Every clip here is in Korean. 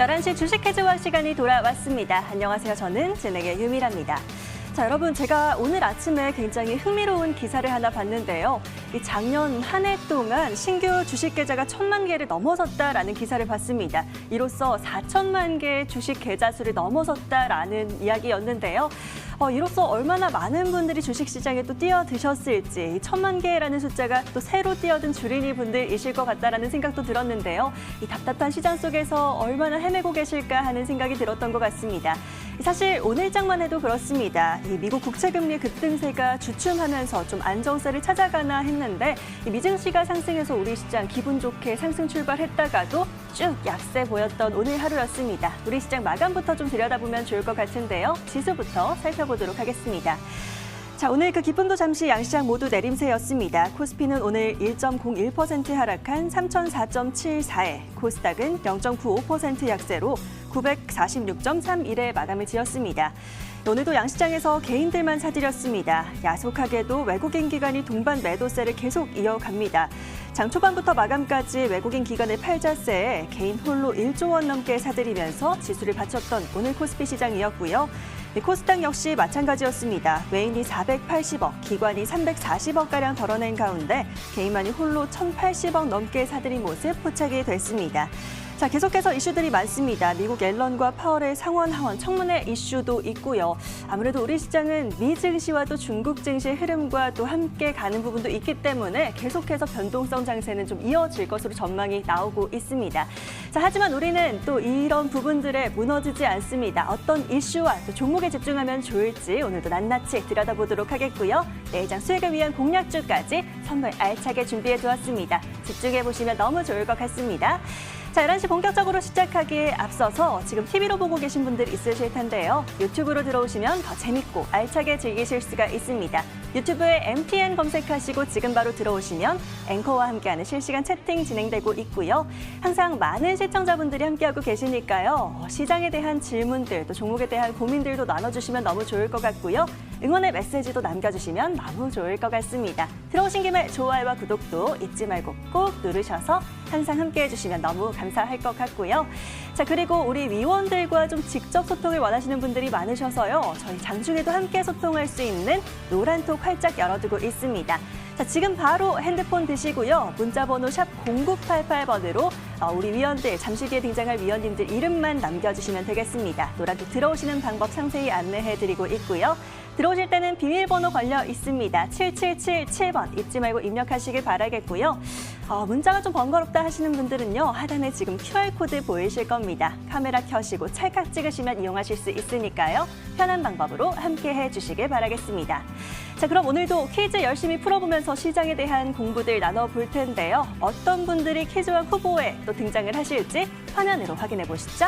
11시 주식 해조와 시간이 돌아왔습니다. 안녕하세요. 저는 진행의 유미라입니다. 자, 여러분, 제가 오늘 아침에 굉장히 흥미로운 기사를 하나 봤는데요. 이 작년 한 해 동안 신규 주식 계좌가 1,000만 개를 넘어섰다라는 기사를 봤습니다. 이로써 4천만 개의 주식 계좌 수를 넘어섰다라는 이야기였는데요. 이로써 얼마나 많은 분들이 주식시장에 또 뛰어드셨을지, 1,000만 개라는 숫자가 또 새로 뛰어든 주린이 분들이실 것 같다라는 생각도 들었는데요. 이 답답한 시장 속에서 얼마나 헤매고 계실까 하는 생각이 들었던 것 같습니다. 사실 오늘장만 해도 그렇습니다. 이 미국 국채금리 급등세가 주춤하면서 좀 안정세를 찾아가나 했는데 이 미증시가 상승해서 우리 시장 기분 좋게 상승 출발했다가도 쭉 약세 보였던 오늘 하루였습니다. 우리 시장 마감부터 좀 들여다보면 좋을 것 같은데요. 지수부터 살펴보도록 하겠습니다. 자, 오늘 그 기쁨도 잠시 양시장 모두 내림세였습니다. 코스피는 오늘 1.01% 하락한 3004.74에 코스닥은 0.95% 약세로 946.31에 마감을 지었습니다. 오늘도 양시장에서 개인들만 사들였습니다. 야속하게도 외국인 기관이 동반 매도세를 계속 이어갑니다. 장 초반부터 마감까지 외국인 기관의 팔자세에 개인 홀로 1조 원 넘게 사들이면서 지수를 받쳤던 오늘 코스피 시장이었고요. 코스닥 역시 마찬가지였습니다. 외인이 480억, 기관이 340억가량 덜어낸 가운데 개인만이 홀로 1,080억 넘게 사들인 모습 포착이 됐습니다. 자, 계속해서 이슈들이 많습니다. 미국 옐런과 파월의 상원 하원 청문회 이슈도 있고요. 아무래도 우리 시장은 미 증시와 또 중국 증시의 흐름과 또 함께 가는 부분도 있기 때문에 계속해서 변동성 장세는 좀 이어질 것으로 전망이 나오고 있습니다. 자, 하지만 우리는 또 이런 부분들에 무너지지 않습니다. 어떤 이슈와 또 종목에 집중하면 좋을지 오늘도 낱낱이 들여다보도록 하겠고요. 내일장 수익을 위한 공략주까지 선물 알차게 준비해 두었습니다. 집중해 보시면 너무 좋을 것 같습니다. 자, 11시 본격적으로 시작하기에 앞서서 지금 TV로 보고 계신 분들 있으실 텐데요. 유튜브로 들어오시면 더 재밌고 알차게 즐기실 수가 있습니다. 유튜브에 MTN 검색하시고 지금 바로 들어오시면 앵커와 함께하는 실시간 채팅 진행되고 있고요. 항상 많은 시청자분들이 함께하고 계시니까요. 시장에 대한 질문들, 또 종목에 대한 고민들도 나눠주시면 너무 좋을 것 같고요. 응원의 메시지도 남겨주시면 너무 좋을 것 같습니다. 들어오신 김에 좋아요와 구독도 잊지 말고 꼭 누르셔서 항상 함께해 주시면 너무 감사할 것 같고요. 자, 그리고 우리 위원들과 좀 직접 소통을 원하시는 분들이 많으셔서요. 저희 장중에도 함께 소통할 수 있는 노란톡 활짝 열어두고 있습니다. 자, 지금 바로 핸드폰 드시고요. 문자번호 샵 0988번으로 우리 위원들, 잠시 뒤에 등장할 위원님들 이름만 남겨주시면 되겠습니다. 노란톡 들어오시는 방법 상세히 안내해드리고 있고요. 들어오실 때는 비밀번호 걸려 있습니다. 7777번 잊지 말고 입력하시길 바라겠고요. 문자가 좀 번거롭다 하시는 분들은요. 하단에 지금 QR코드 보이실 겁니다. 카메라 켜시고 찰칵 찍으시면 이용하실 수 있으니까요. 편한 방법으로 함께 해주시길 바라겠습니다. 자, 그럼 오늘도 퀴즈 열심히 풀어보면서 시장에 대한 공부들 나눠볼 텐데요. 어떤 분들이 퀴즈왕 후보에 또 등장을 하실지 화면으로 확인해 보시죠.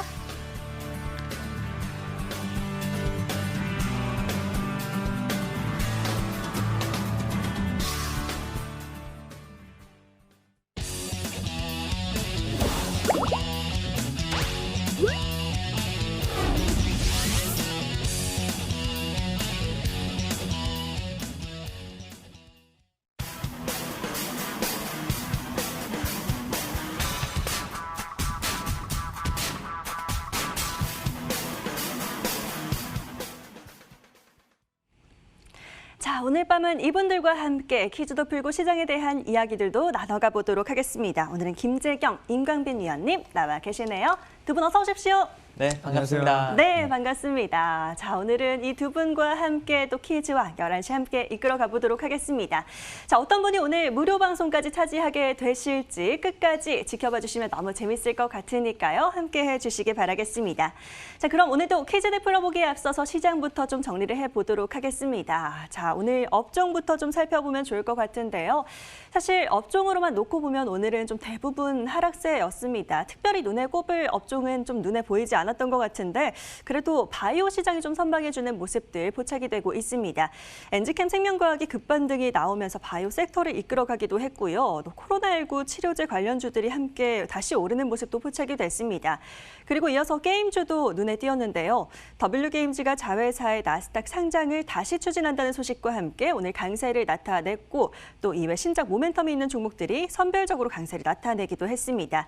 자, 오늘 밤은 이분들과 함께 퀴즈도 풀고 시장에 대한 이야기들도 나눠가 보도록 하겠습니다. 오늘은 김재경, 임광빈 위원님 나와 계시네요. 두 분 어서 오십시오. 네, 반갑습니다. 네, 반갑습니다. 자, 오늘은 이 두 분과 함께 또 퀴즈와 11시 함께 이끌어 가보도록 하겠습니다. 자, 어떤 분이 오늘 무료 방송까지 차지하게 되실지 끝까지 지켜봐 주시면 너무 재밌을 것 같으니까요. 함께 해주시기 바라겠습니다. 자, 그럼 오늘도 퀴즈를 풀어보기에 앞서서 시장부터 좀 정리를 해보도록 하겠습니다. 자, 오늘 업종부터 좀 살펴보면 좋을 것 같은데요. 사실 업종으로만 놓고 보면 오늘은 좀 대부분 하락세였습니다. 특별히 눈에 꼽을 업종은 좀 눈에 보이지 많았던 것 같은데 그래도 바이오 시장이 좀 선방해주는 모습들 포착이 되고 있습니다. 엔지캠 생명과학이 급반등이 나오면서 바이오 섹터를 이끌어가기도 했고요. 또 코로나19 치료제 관련주들이 함께 다시 오르는 모습도 포착이 됐습니다. 그리고 이어서 게임주도 눈에 띄었는데요. W게임즈가 자회사의 나스닥 상장을 다시 추진한다는 소식과 함께 오늘 강세를 나타냈고 또 이외 신작 모멘텀이 있는 종목들이 선별적으로 강세를 나타내기도 했습니다.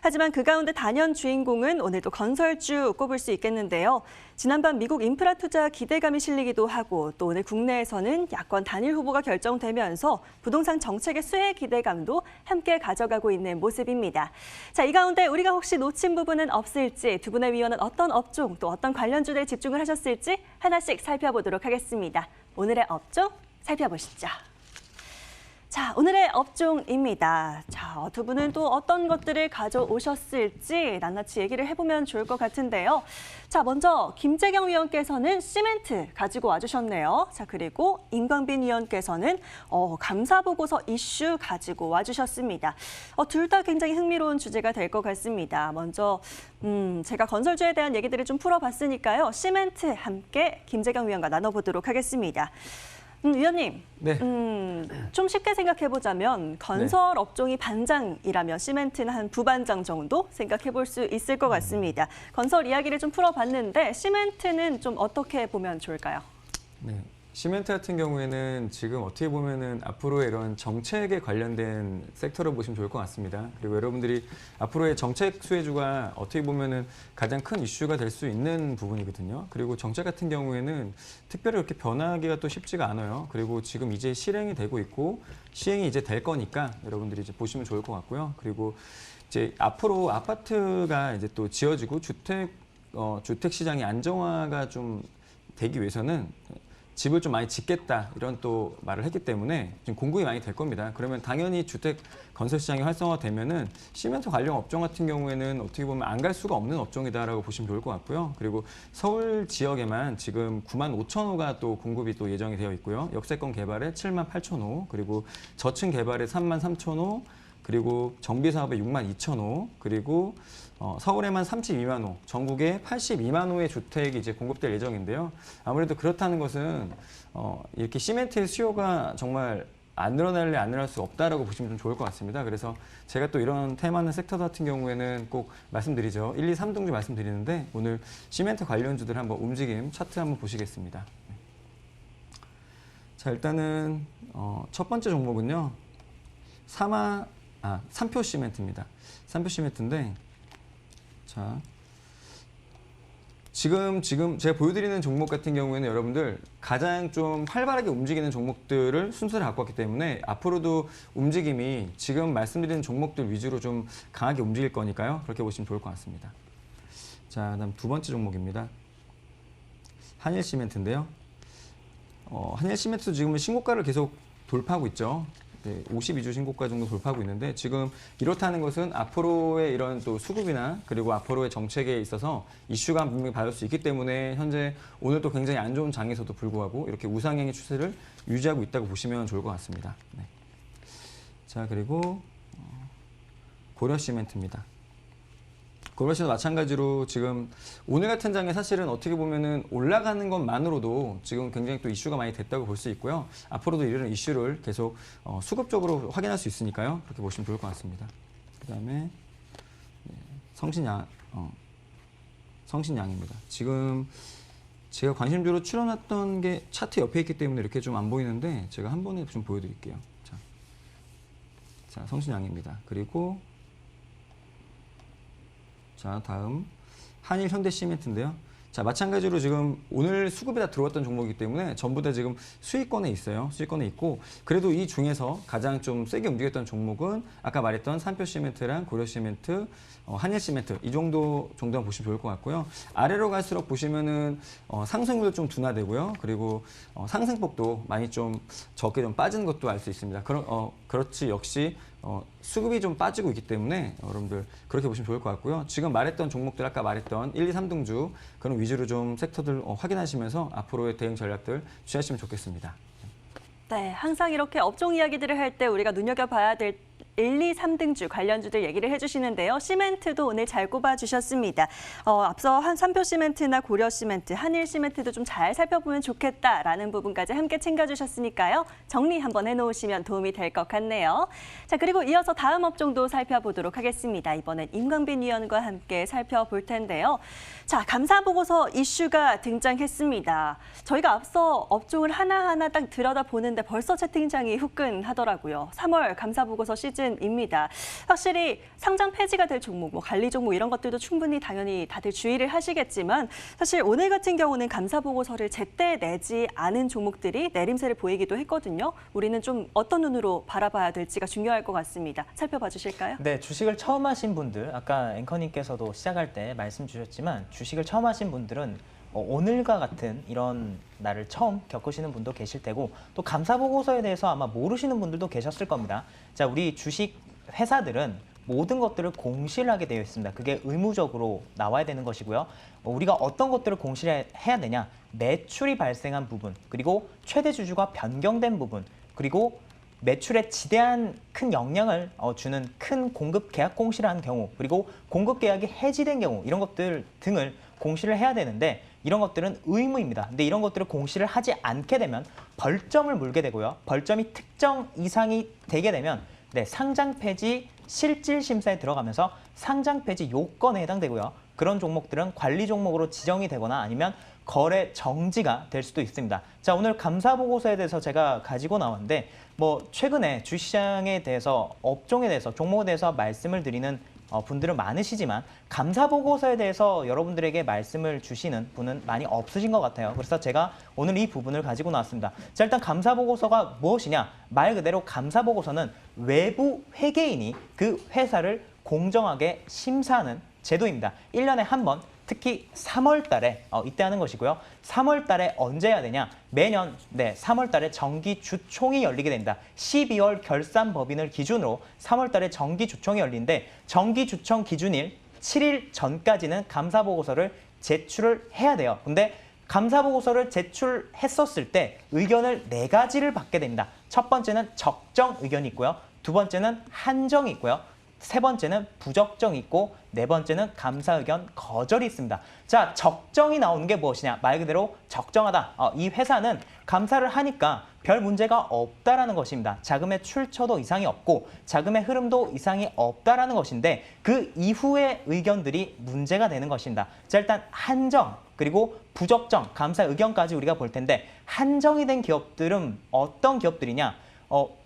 하지만 그 가운데 단연 주인공은 오늘도 건설주 꼽을 수 있겠는데요. 지난밤 미국 인프라 투자 기대감이 실리기도 하고 또 오늘 국내에서는 야권 단일 후보가 결정되면서 부동산 정책의 수혜 기대감도 함께 가져가고 있는 모습입니다. 자, 이 가운데 우리가 혹시 놓친 부분은 없을지 두 분의 위원은 어떤 업종 또 어떤 관련주들에 집중을 하셨을지 하나씩 살펴보도록 하겠습니다. 오늘의 업종 살펴보시죠. 자, 오늘의 업종입니다. 자, 두 분은 또 어떤 것들을 가져오셨을지 낱낱이 얘기를 해보면 좋을 것 같은데요. 자, 먼저 김재경 위원께서는 시멘트 가지고 와주셨네요. 자, 그리고 임광빈 위원께서는 감사 보고서 이슈 가지고 와주셨습니다. 둘 다 굉장히 흥미로운 주제가 될 것 같습니다. 먼저 제가 건설주에 대한 얘기들을 좀 풀어봤으니까요. 시멘트 함께 김재경 위원과 나눠보도록 하겠습니다. 위원님, 네. 좀 쉽게 생각해보자면 건설 업종이 반장이라면 시멘트는 한 부반장 정도 생각해볼 수 있을 것 같습니다. 건설 이야기를 좀 풀어봤는데 시멘트는 좀 어떻게 보면 좋을까요? 네. 시멘트 같은 경우에는 지금 어떻게 보면은 앞으로의 이런 정책에 관련된 섹터로 보시면 좋을 것 같습니다. 그리고 여러분들이 앞으로의 정책 수혜주가 어떻게 보면은 가장 큰 이슈가 될 수 있는 부분이거든요. 그리고 정책 같은 경우에는 특별히 이렇게 변하기가 또 쉽지가 않아요. 그리고 지금 이제 실행이 되고 있고 시행이 이제 될 거니까 여러분들이 이제 보시면 좋을 것 같고요. 그리고 이제 앞으로 아파트가 이제 또 지어지고 주택 시장의 안정화가 좀 되기 위해서는 집을 좀 많이 짓겠다 이런 또 말을 했기 때문에 지금 공급이 많이 될 겁니다. 그러면 당연히 주택 건설 시장이 활성화되면은 시멘트 관련 업종 같은 경우에는 어떻게 보면 안 갈 수가 없는 업종이다라고 보시면 좋을 것 같고요. 그리고 서울 지역에만 지금 95,000호가 또 공급이 또 예정이 되어 있고요. 역세권 개발에 78,000호, 그리고 저층 개발에 33,000호, 그리고 정비 사업에 62,000호, 그리고 서울에만 32만 호, 전국에 82만 호의 주택이 이제 공급될 예정인데요. 아무래도 그렇다는 것은 이렇게 시멘트의 수요가 정말 안 늘어날래 안 늘어날 수 없다라고 보시면 좀 좋을 것 같습니다. 그래서 제가 또 이런 테마는 섹터 같은 경우에는 꼭 말씀드리죠. 1, 2, 3등주 말씀드리는데 오늘 시멘트 관련주들 한번 움직임 차트 한번 보시겠습니다. 자, 일단은 첫 번째 종목은요. 삼표 시멘트입니다. 삼표 시멘트인데 자, 지금 제가 보여드리는 종목 같은 경우에는 여러분들 가장 좀 활발하게 움직이는 종목들을 순서를 갖고 왔기 때문에 앞으로도 움직임이 지금 말씀드리는 종목들 위주로 좀 강하게 움직일 거니까요. 그렇게 보시면 좋을 것 같습니다. 자, 그다음 두 번째 종목입니다. 한일 시멘트인데요. 한일 시멘트도 지금은 신고가를 계속 돌파하고 있죠. 네, 52주 신고가 정도 돌파하고 있는데 지금 이렇다는 것은 앞으로의 이런 또 수급이나 그리고 앞으로의 정책에 있어서 이슈가 분명히 받을 수 있기 때문에 현재 오늘도 굉장히 안 좋은 장에서도 불구하고 이렇게 우상향의 추세를 유지하고 있다고 보시면 좋을 것 같습니다. 네. 자, 그리고 고려시멘트입니다. 고려시도 마찬가지로 지금 오늘 같은 장에 사실은 어떻게 보면은 올라가는 것만으로도 지금 굉장히 또 이슈가 많이 됐다고 볼 수 있고요. 앞으로도 이런 이슈를 계속 수급적으로 확인할 수 있으니까요. 그렇게 보시면 좋을 것 같습니다. 그다음에 성신양입니다. 지금 제가 관심주로 추려놨던 게 차트 옆에 있기 때문에 이렇게 좀 안 보이는데 제가 한 번에 좀 보여드릴게요. 자, 성신양입니다. 그리고 자, 다음 한일 현대 시멘트인데요. 자, 마찬가지로 지금 오늘 수급이 다 들어왔던 종목이기 때문에 전부 다 지금 수익권에 있어요. 수익권에 있고 그래도 이 중에서 가장 좀 세게 움직였던 종목은 아까 말했던 삼표 시멘트랑 고려 시멘트, 한일 시멘트 이 정도만 보시면 좋을 것 같고요. 아래로 갈수록 보시면은 상승률도 좀 둔화되고요. 그리고 상승폭도 많이 좀 적게 좀 빠진 것도 알 수 있습니다. 그렇지 역시 수급이 좀 빠지고 있기 때문에 여러분들 그렇게 보시면 좋을 것 같고요. 지금 말했던 종목들 아까 말했던 1, 2, 3등주 그런 위주로 좀 섹터들 확인하시면서 앞으로의 대응 전략들 취하시면 좋겠습니다. 네, 항상 이렇게 업종 이야기들을 할 때 우리가 눈여겨봐야 될 1, 2, 3등주 관련주들 얘기를 해주시는데요. 시멘트도 오늘 잘 꼽아주셨습니다. 앞서 삼표시멘트나 고려시멘트, 한일시멘트도 좀 잘 살펴보면 좋겠다라는 부분까지 함께 챙겨주셨으니까요. 정리 한번 해놓으시면 도움이 될 것 같네요. 자, 그리고 이어서 다음 업종도 살펴보도록 하겠습니다. 이번엔 임광빈 위원과 함께 살펴볼 텐데요. 자, 감사보고서 이슈가 등장했습니다. 저희가 앞서 업종을 하나하나 딱 들여다보는데 벌써 채팅창이 후끈하더라고요. 3월 감사보고서 시즌입니다. 확실히 상장 폐지가 될 종목, 뭐 관리 종목 이런 것들도 충분히 당연히 다들 주의를 하시겠지만 사실 오늘 같은 경우는 감사보고서를 제때 내지 않은 종목들이 내림세를 보이기도 했거든요. 우리는 좀 어떤 눈으로 바라봐야 될지가 중요할 것 같습니다. 살펴봐 주실까요? 네, 주식을 처음 하신 분들, 아까 앵커님께서도 시작할 때 말씀 주셨지만 주식을 처음 하신 분들은 오늘과 같은 이런 날을 처음 겪으시는 분도 계실 테고 또 감사보고서에 대해서 아마 모르시는 분들도 계셨을 겁니다. 자, 우리 주식 회사들은 모든 것들을 공시를 하게 되어 있습니다. 그게 의무적으로 나와야 되는 것이고요. 우리가 어떤 것들을 공시를 해야 되냐? 매출이 발생한 부분, 그리고 최대 주주가 변경된 부분, 그리고 매출에 지대한 큰 영향을 주는 큰 공급 계약 공시를 한 경우, 그리고 공급 계약이 해지된 경우 이런 것들 등을 공시를 해야 되는데 이런 것들은 의무입니다. 근데 이런 것들을 공시를 하지 않게 되면 벌점을 물게 되고요. 벌점이 특정 이상이 되게 되면 상장 폐지 실질 심사에 들어가면서 상장 폐지 요건에 해당되고요. 그런 종목들은 관리 종목으로 지정이 되거나 아니면 거래 정지가 될 수도 있습니다. 자, 오늘 감사 보고서에 대해서 제가 가지고 나왔는데 최근에 주시장에 대해서 업종에 대해서 종목에 대해서 말씀을 드리는 분들은 많으시지만 감사 보고서에 대해서 여러분들에게 말씀을 주시는 분은 많이 없으신 것 같아요. 그래서 제가 오늘 이 부분을 가지고 나왔습니다. 자, 일단 감사 보고서가 무엇이냐? 말 그대로 감사 보고서는 외부 회계인이 그 회사를 공정하게 심사하는 제도입니다. 1년에 한 번, 특히 3월 달에 이때 하는 것이고요. 3월 달에 언제 해야 되냐? 매년 3월 달에 정기 주총이 열리게 됩니다. 12월 결산 법인을 기준으로 3월 달에 정기 주총이 열리는데 정기 주총 기준일 7일 전까지는 감사 보고서를 제출을 해야 돼요. 근데 감사 보고서를 제출했었을 때 의견을 4가지를 받게 됩니다. 첫 번째는 적정 의견이 있고요. 두 번째는 한정이 있고요. 세 번째는 부적정이 있고 네 번째는 감사 의견 거절이 있습니다. 자, 적정이 나오는 게 무엇이냐? 말 그대로 적정하다. 이 회사는 감사를 하니까 별 문제가 없다라는 것입니다. 자금의 출처도 이상이 없고 자금의 흐름도 이상이 없다라는 것인데 그 이후의 의견들이 문제가 되는 것입니다. 자, 일단 한정 그리고 부적정, 감사 의견까지 우리가 볼 텐데 한정이 된 기업들은 어떤 기업들이냐?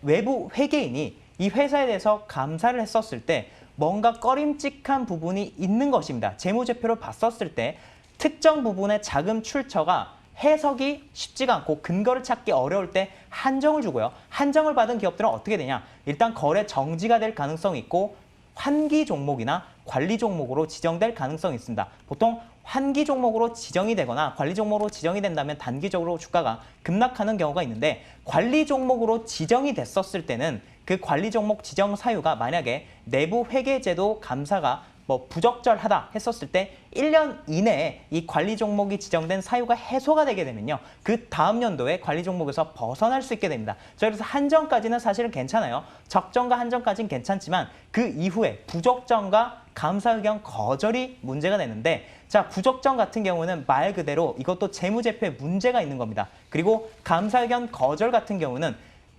외부 회계인이 이 회사에 대해서 감사를 했었을 때 뭔가 꺼림칙한 부분이 있는 것입니다. 재무제표를 봤었을 때 특정 부분의 자금 출처가 해석이 쉽지가 않고 근거를 찾기 어려울 때 한정을 주고요. 한정을 받은 기업들은 어떻게 되냐? 일단 거래 정지가 될 가능성이 있고 환기 종목이나 관리 종목으로 지정될 가능성이 있습니다. 보통 환기 종목으로 지정이 되거나 관리 종목으로 지정이 된다면 단기적으로 주가가 급락하는 경우가 있는데 관리 종목으로 지정이 됐었을 때는 그 관리 종목 지정 사유가 만약에 내부 회계제도 감사가 부적절하다 했었을 때 1년 이내에 이 관리 종목이 지정된 사유가 해소가 되게 되면요. 그 다음 연도에 관리 종목에서 벗어날 수 있게 됩니다. 그래서 한정까지는 사실은 괜찮아요. 적정과 한정까지는 괜찮지만 그 이후에 부적정과 감사 의견 거절이 문제가 되는데 자, 부적정 같은 경우는 말 그대로 이것도 재무제표에 문제가 있는 겁니다. 그리고 감사 의견 거절 같은 경우는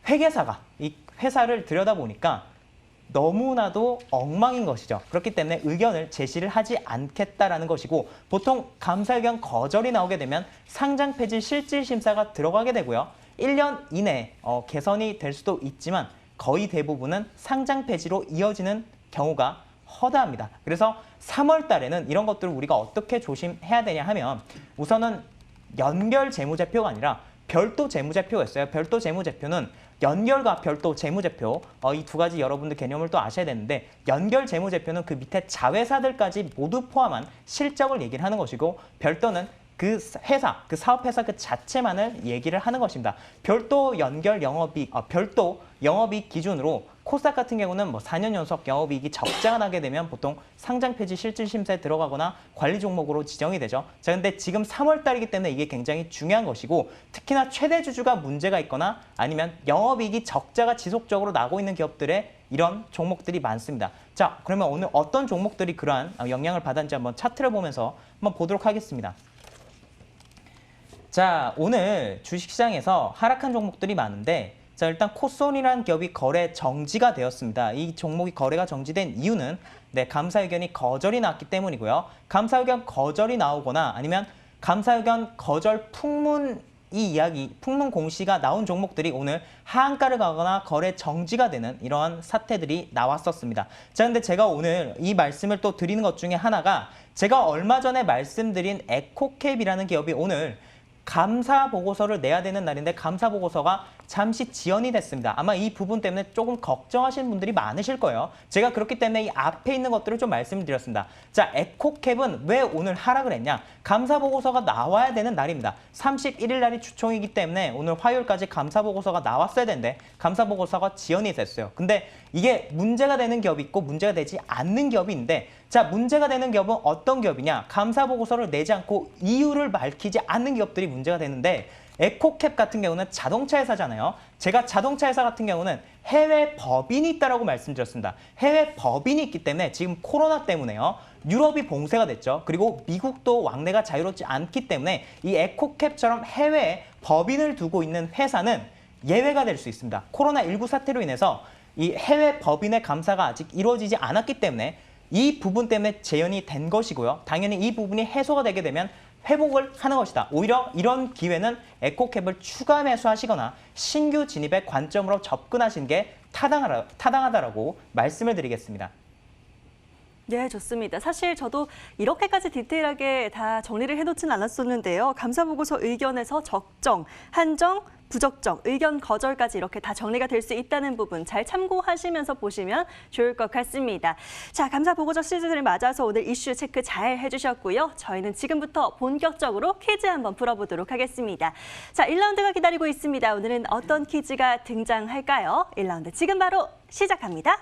회계사가 이 회사를 들여다보니까 너무나도 엉망인 것이죠. 그렇기 때문에 의견을 제시를 하지 않겠다라는 것이고 보통 감사 의견 거절이 나오게 되면 상장 폐지 실질 심사가 들어가게 되고요. 1년 이내에 개선이 될 수도 있지만 거의 대부분은 상장 폐지로 이어지는 경우가 허다합니다. 그래서 3월 달에는 이런 것들을 우리가 어떻게 조심해야 되냐 하면 우선은 연결 재무제표가 아니라 별도 재무제표가 있어요. 별도 재무제표는 연결과 별도 재무제표 이 두 가지 여러분들 개념을 또 아셔야 되는데 연결 재무제표는 그 밑에 자회사들까지 모두 포함한 실적을 얘기를 하는 것이고 별도는 그 회사, 그 사업회사 그 자체만을 얘기를 하는 것입니다. 별도 연결 영업이익, 별도 영업이익 기준으로 코스닥 같은 경우는 4년 연속 영업이익이 적자가 나게 되면 보통 상장 폐지 실질 심사에 들어가거나 관리 종목으로 지정이 되죠. 자, 근데 지금 3월 달이기 때문에 이게 굉장히 중요한 것이고 특히나 최대 주주가 문제가 있거나 아니면 영업이익이 적자가 지속적으로 나고 있는 기업들의 이런 종목들이 많습니다. 자, 그러면 오늘 어떤 종목들이 그러한 영향을 받았는지 한번 차트를 보면서 한번 보도록 하겠습니다. 자, 오늘 주식시장에서 하락한 종목들이 많은데 자, 일단 코스온이라는 기업이 거래 정지가 되었습니다. 이 종목이 거래가 정지된 이유는 감사 의견이 거절이 나왔기 때문이고요. 감사 의견 거절이 나오거나 아니면 감사 의견 거절 풍문 풍문 공시가 나온 종목들이 오늘 하한가를 가거나 거래 정지가 되는 이러한 사태들이 나왔었습니다. 자, 근데 제가 오늘 이 말씀을 또 드리는 것 중에 하나가 제가 얼마 전에 말씀드린 에코캡이라는 기업이 오늘 감사 보고서를 내야 되는 날인데 감사 보고서가 잠시 지연이 됐습니다. 아마 이 부분 때문에 조금 걱정하시는 분들이 많으실 거예요. 제가 그렇기 때문에 이 앞에 있는 것들을 좀 말씀드렸습니다. 자, 에코캡은 왜 오늘 하락을 했냐? 감사 보고서가 나와야 되는 날입니다. 31일 날이 주총이기 때문에 오늘 화요일까지 감사 보고서가 나왔어야 되는데 감사 보고서가 지연이 됐어요. 근데 이게 문제가 되는 기업이 있고 문제가 되지 않는 기업이 있는데 자, 문제가 되는 기업은 어떤 기업이냐? 감사 보고서를 내지 않고 이유를 밝히지 않는 기업들이 문제가 되는데 에코캡 같은 경우는 자동차 회사잖아요. 제가 자동차 회사 같은 경우는 해외 법인이 있다라고 말씀드렸습니다. 해외 법인이 있기 때문에 지금 코로나 때문에요. 유럽이 봉쇄가 됐죠. 그리고 미국도 왕래가 자유롭지 않기 때문에 이 에코캡처럼 해외에 법인을 두고 있는 회사는 예외가 될 수 있습니다. 코로나19 사태로 인해서 이 해외 법인의 감사가 아직 이루어지지 않았기 때문에 이 부분 때문에 재연이 된 것이고요. 당연히 이 부분이 해소가 되게 되면 회복을 하는 것이다. 오히려 이런 기회는 에코캡을 추가 매수하시거나 신규 진입의 관점으로 접근하시는 게 타당하다라고 말씀을 드리겠습니다. 네, 좋습니다. 사실 저도 이렇게까지 디테일하게 다 정리를 해놓진 않았었는데요. 감사보고서 의견에서 적정, 한정, 부적정, 의견 거절까지 이렇게 다 정리가 될 수 있다는 부분 잘 참고하시면서 보시면 좋을 것 같습니다. 자, 감사보고서 시즌을 맞아서 오늘 이슈 체크 잘 해주셨고요. 저희는 지금부터 본격적으로 퀴즈 한번 풀어보도록 하겠습니다. 자, 1라운드가 기다리고 있습니다. 오늘은 어떤 퀴즈가 등장할까요? 1라운드 지금 바로 시작합니다.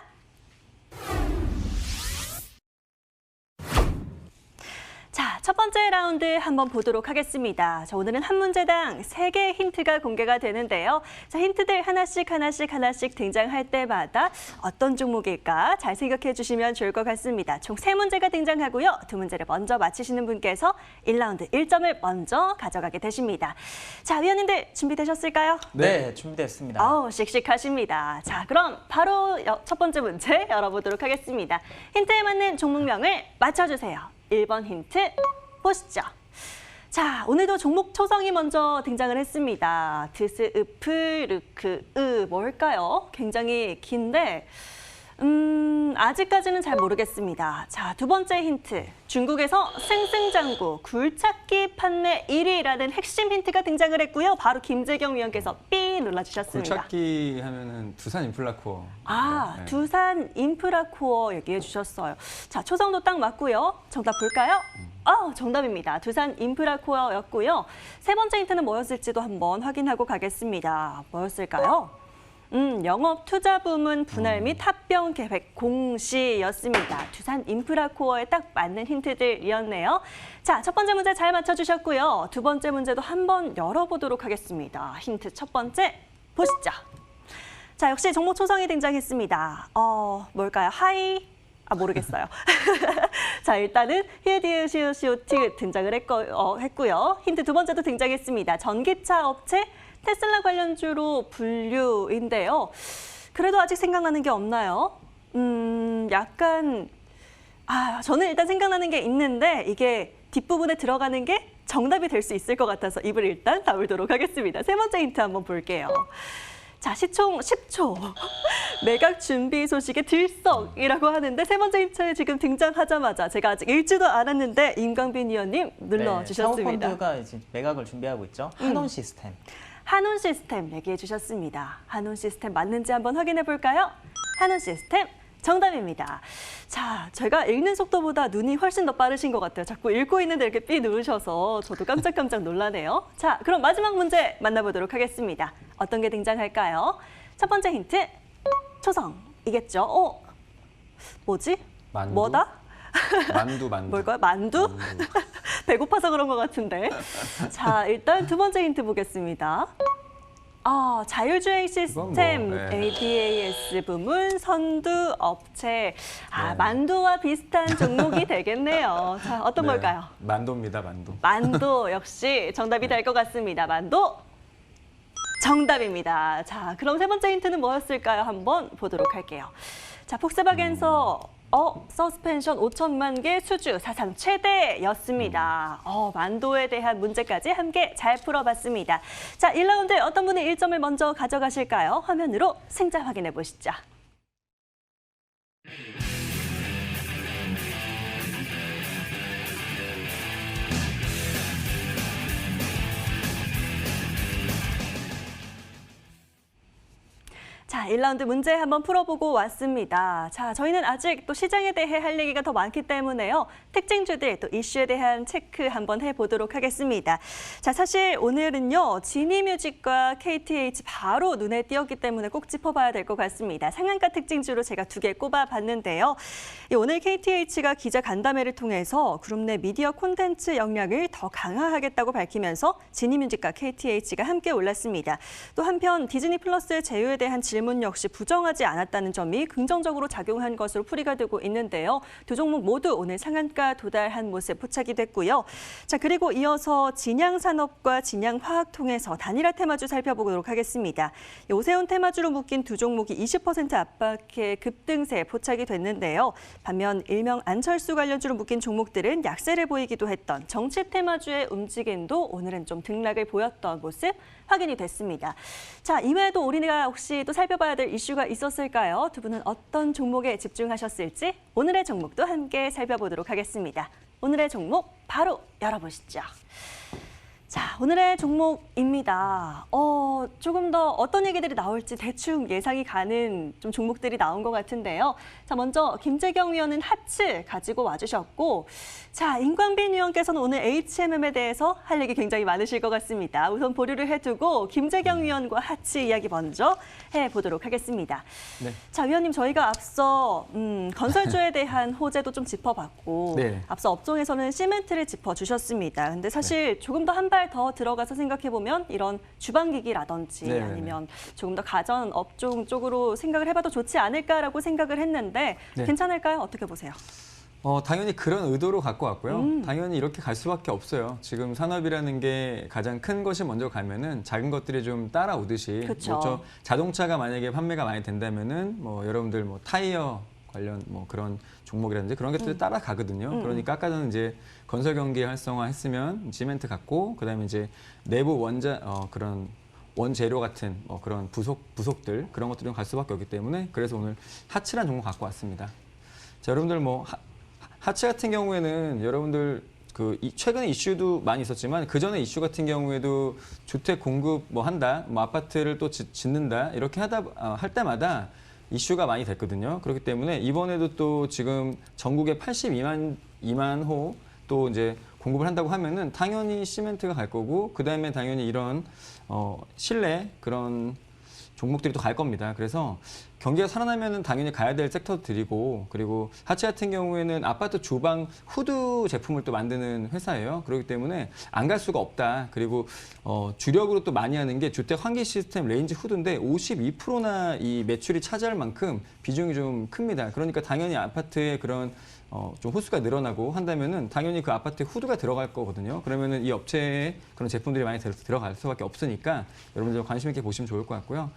자, 첫 번째 라운드 한번 보도록 하겠습니다. 자, 오늘은 한 문제당 3개의 힌트가 공개가 되는데요. 자, 힌트들 하나씩 등장할 때마다 어떤 종목일까 잘 생각해 주시면 좋을 것 같습니다. 총 3문제가 등장하고요. 2문제를 먼저 맞히시는 분께서 1라운드 1점을 먼저 가져가게 되십니다. 자, 위원님들 준비되셨을까요? 네, 준비됐습니다. 아우, 씩씩하십니다. 자, 그럼 바로 첫 번째 문제 열어보도록 하겠습니다. 힌트에 맞는 종목명을 맞춰주세요. 1번 힌트 보시죠. 자, 오늘도 종목 초성이 먼저 등장을 했습니다. 드스, 으프, 르크, 뭘까요? 굉장히 긴데 아직까지는 잘 모르겠습니다. 자, 두 번째 힌트. 중국에서 승승장구 굴착기 판매 1위라는 핵심 힌트가 등장을 했고요. 바로 김재경 위원께서 삐 눌러주셨습니다. 굴착기 하면은 두산 인플라코어. 네. 두산 인프라코어 얘기해 주셨어요. 자, 초성도 딱 맞고요. 정답 볼까요? 정답입니다. 두산 인프라코어였고요. 세 번째 힌트는 뭐였을지도 한번 확인하고 가겠습니다. 뭐였을까요? 영업 투자 부문 분할 및 합병 계획 공시였습니다. 두산 인프라코어에 딱 맞는 힌트들이었네요. 자, 첫 번째 문제 잘 맞춰주셨고요. 두 번째 문제도 한번 열어보도록 하겠습니다. 힌트 첫 번째 보시죠. 자, 역시 종목 초성이 등장했습니다. 뭘까요? 모르겠어요. 자, 일단은 히에디시오티그 등장을 했고요. 힌트 두 번째도 등장했습니다. 전기차 업체 테슬라 관련주로 분류인데요. 그래도 아직 생각나는 게 없나요? 저는 일단 생각나는 게 있는데 이게 뒷부분에 들어가는 게 정답이 될 수 있을 것 같아서 입을 일단 다물도록 하겠습니다. 세 번째 힌트 한번 볼게요. 자, 시총 10초. 매각 준비 소식의 들썩이라고 하는데 세 번째 힌트 지금 등장하자마자 제가 아직 읽지도 않았는데 임광빈 위원님 눌러주셨습니다. 사모펀드가 이제 매각을 준비하고 있죠. 한온 시스템. 한온 시스템 얘기해 주셨습니다. 한온 시스템 맞는지 한번 확인해 볼까요? 한온 시스템 정답입니다. 자, 제가 읽는 속도보다 눈이 훨씬 더 빠르신 것 같아요. 자꾸 읽고 있는데 이렇게 삐 누르셔서 저도 깜짝깜짝 놀라네요. 자, 그럼 마지막 문제 만나보도록 하겠습니다. 어떤 게 등장할까요? 첫 번째 힌트, 초성이겠죠? 뭐지? 만두? 뭐다? 만두. 뭘까요? 만두? 배고파서 그런 것 같은데. 자, 일단 두 번째 힌트 보겠습니다. 자율주행 시스템 뭐, 네. ADAS 부문 선두 업체. 네. 만도와 비슷한 종목이 되겠네요. 자, 어떤 네, 걸까요? 만도입니다, 만도. 만도 역시 정답이 될 것 같습니다. 만도 정답입니다. 자, 그럼 세 번째 힌트는 뭐였을까요? 한번 보도록 할게요. 자, 폭스바겐서 서스펜션 5천만 개 수주 사상 최대였습니다. 만도에 대한 문제까지 함께 잘 풀어봤습니다. 자, 1라운드 어떤 분이 1점을 먼저 가져가실까요? 화면으로 승자 확인해 보시죠. 자, 1라운드 문제 한번 풀어보고 왔습니다. 자, 저희는 아직 또 시장에 대해 할 얘기가 더 많기 때문에요. 특징주들 또 이슈에 대한 체크 한번 해보도록 하겠습니다. 자, 사실 오늘은요. 지니뮤직과 KTH 바로 눈에 띄었기 때문에 꼭 짚어봐야 될 것 같습니다. 상한가 특징주로 제가 2개 꼽아봤는데요. 오늘 KTH가 기자 간담회를 통해서 그룹 내 미디어 콘텐츠 역량을 더 강화하겠다고 밝히면서 지니뮤직과 KTH가 함께 올랐습니다. 또 한편 디즈니 플러스의 제휴에 대한 질문 역시 부정하지 않았다는 점이 긍정적으로 작용한 것으로 풀이가 되고 있는데요. 두 종목 모두 오늘 상한가 도달한 모습 포착이 됐고요. 자, 그리고 이어서 진양산업과 진양화학 통해서 단일화 테마주 살펴보도록 하겠습니다. 오세훈 테마주로 묶인 두 종목이 20% 압박의 급등세 포착이 됐는데요. 반면 일명 안철수 관련주로 묶인 종목들은 약세를 보이기도 했던 정치 테마주의 움직임도 오늘은 좀 등락을 보였던 모습 확인이 됐습니다. 자, 이외에도 우리가 혹시 또 살펴봐야 될 이슈가 있었을까요? 두 분은 어떤 종목에 집중하셨을지 오늘의 종목도 함께 살펴보도록 하겠습니다. 오늘의 종목 바로 열어보시죠. 자, 오늘의 종목입니다. 조금 더 어떤 얘기들이 나올지 대충 예상이 가는 좀 종목들이 나온 것 같은데요. 자, 먼저 김재경 위원은 하츠 가지고 와주셨고, 자, 임광빈 위원께서는 오늘 HMM에 대해서 할 얘기 굉장히 많으실 것 같습니다. 우선 보류를 해두고 김재경 위원과 하츠 이야기 먼저 해보도록 하겠습니다. 네. 자, 위원님, 저희가 앞서 건설주에 대한 호재도 좀 짚어봤고, 네. 앞서 업종에서는 시멘트를 짚어주셨습니다. 근데 사실 조금 더 한 발 더 들어가서 생각해보면 이런 주방기기라든지 네, 아니면 조금 더 가전 업종 쪽으로 생각을 해봐도 좋지 않을까라고 생각을 했는데 네. 괜찮을까요? 어떻게 보세요? 당연히 그런 의도로 갖고 왔고요. 당연히 이렇게 갈 수밖에 없어요. 지금 산업이라는 게 가장 큰 것이 먼저 가면은 작은 것들이 좀 따라오듯이. 그쵸. 자동차가 만약에 판매가 많이 된다면은 여러분들 타이어 관련 그런 종목이라든지 그런 것들이 따라가거든요. 그러니까 아까 전에 이제 건설 경기 활성화했으면 시멘트 갖고 그다음에 이제 내부 그런 원재료 같은 그런 부속들 그런 것들이 좀 갈 수밖에 없기 때문에 그래서 오늘 하츠란 종목 갖고 왔습니다. 자, 여러분들 하츠 같은 경우에는 여러분들 최근에 이슈도 많이 있었지만 그 전에 이슈 같은 경우에도 주택 공급 한다, 아파트를 또 짓는다 이렇게 할 때마다 이슈가 많이 됐거든요. 그렇기 때문에 이번에도 또 지금 전국에 82만 호 또 이제 공급을 한다고 하면은 당연히 시멘트가 갈 거고 그다음에 당연히 이런 실내 그런 종목들이 또 갈 겁니다. 그래서 경기가 살아나면은 당연히 가야 될 섹터들이고 그리고 하츠 같은 경우에는 아파트 주방 후드 제품을 또 만드는 회사예요. 그렇기 때문에 안 갈 수가 없다. 그리고 주력으로 또 많이 하는 게 주택 환기 시스템 레인지 후드인데 52%나 이 매출이 차지할 만큼 비중이 좀 큽니다. 그러니까 당연히 아파트에 그런 좀 호수가 늘어나고 한다면은 당연히 그 아파트에 후드가 들어갈 거거든요. 그러면은 이 업체에 그런 제품들이 많이 들어갈 수밖에 없으니까 여러분들 관심 있게 보시면 좋을 것 같고요.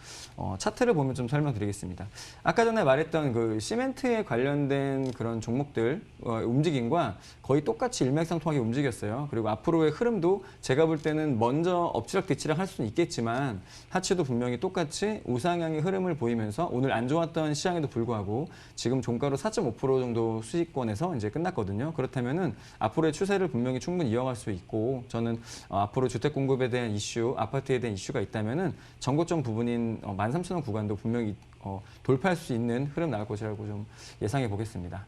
차트를 보면 좀 설명드리겠습니다. 아까 전에 말했던 그 시멘트에 관련된 그런 종목들 움직임과 거의 똑같이 일맥상통하게 움직였어요. 그리고 앞으로의 흐름도 제가 볼 때는 먼저 엎치락뒤치락 할 수는 있겠지만 하츠도 분명히 똑같이 우상향의 흐름을 보이면서 오늘 안 좋았던 시장에도 불구하고 지금 종가로 4.5% 정도 수익권에서 이제 끝났거든요. 그렇다면은 앞으로의 추세를 분명히 충분히 이어갈 수 있고 저는 앞으로 주택 공급에 대한 이슈, 아파트에 대한 이슈가 있다면은 전고점 부분인 13,000원 구간도 분명히 돌파할 수 있는 흐름 나올 것이라고 좀 예상해 보겠습니다.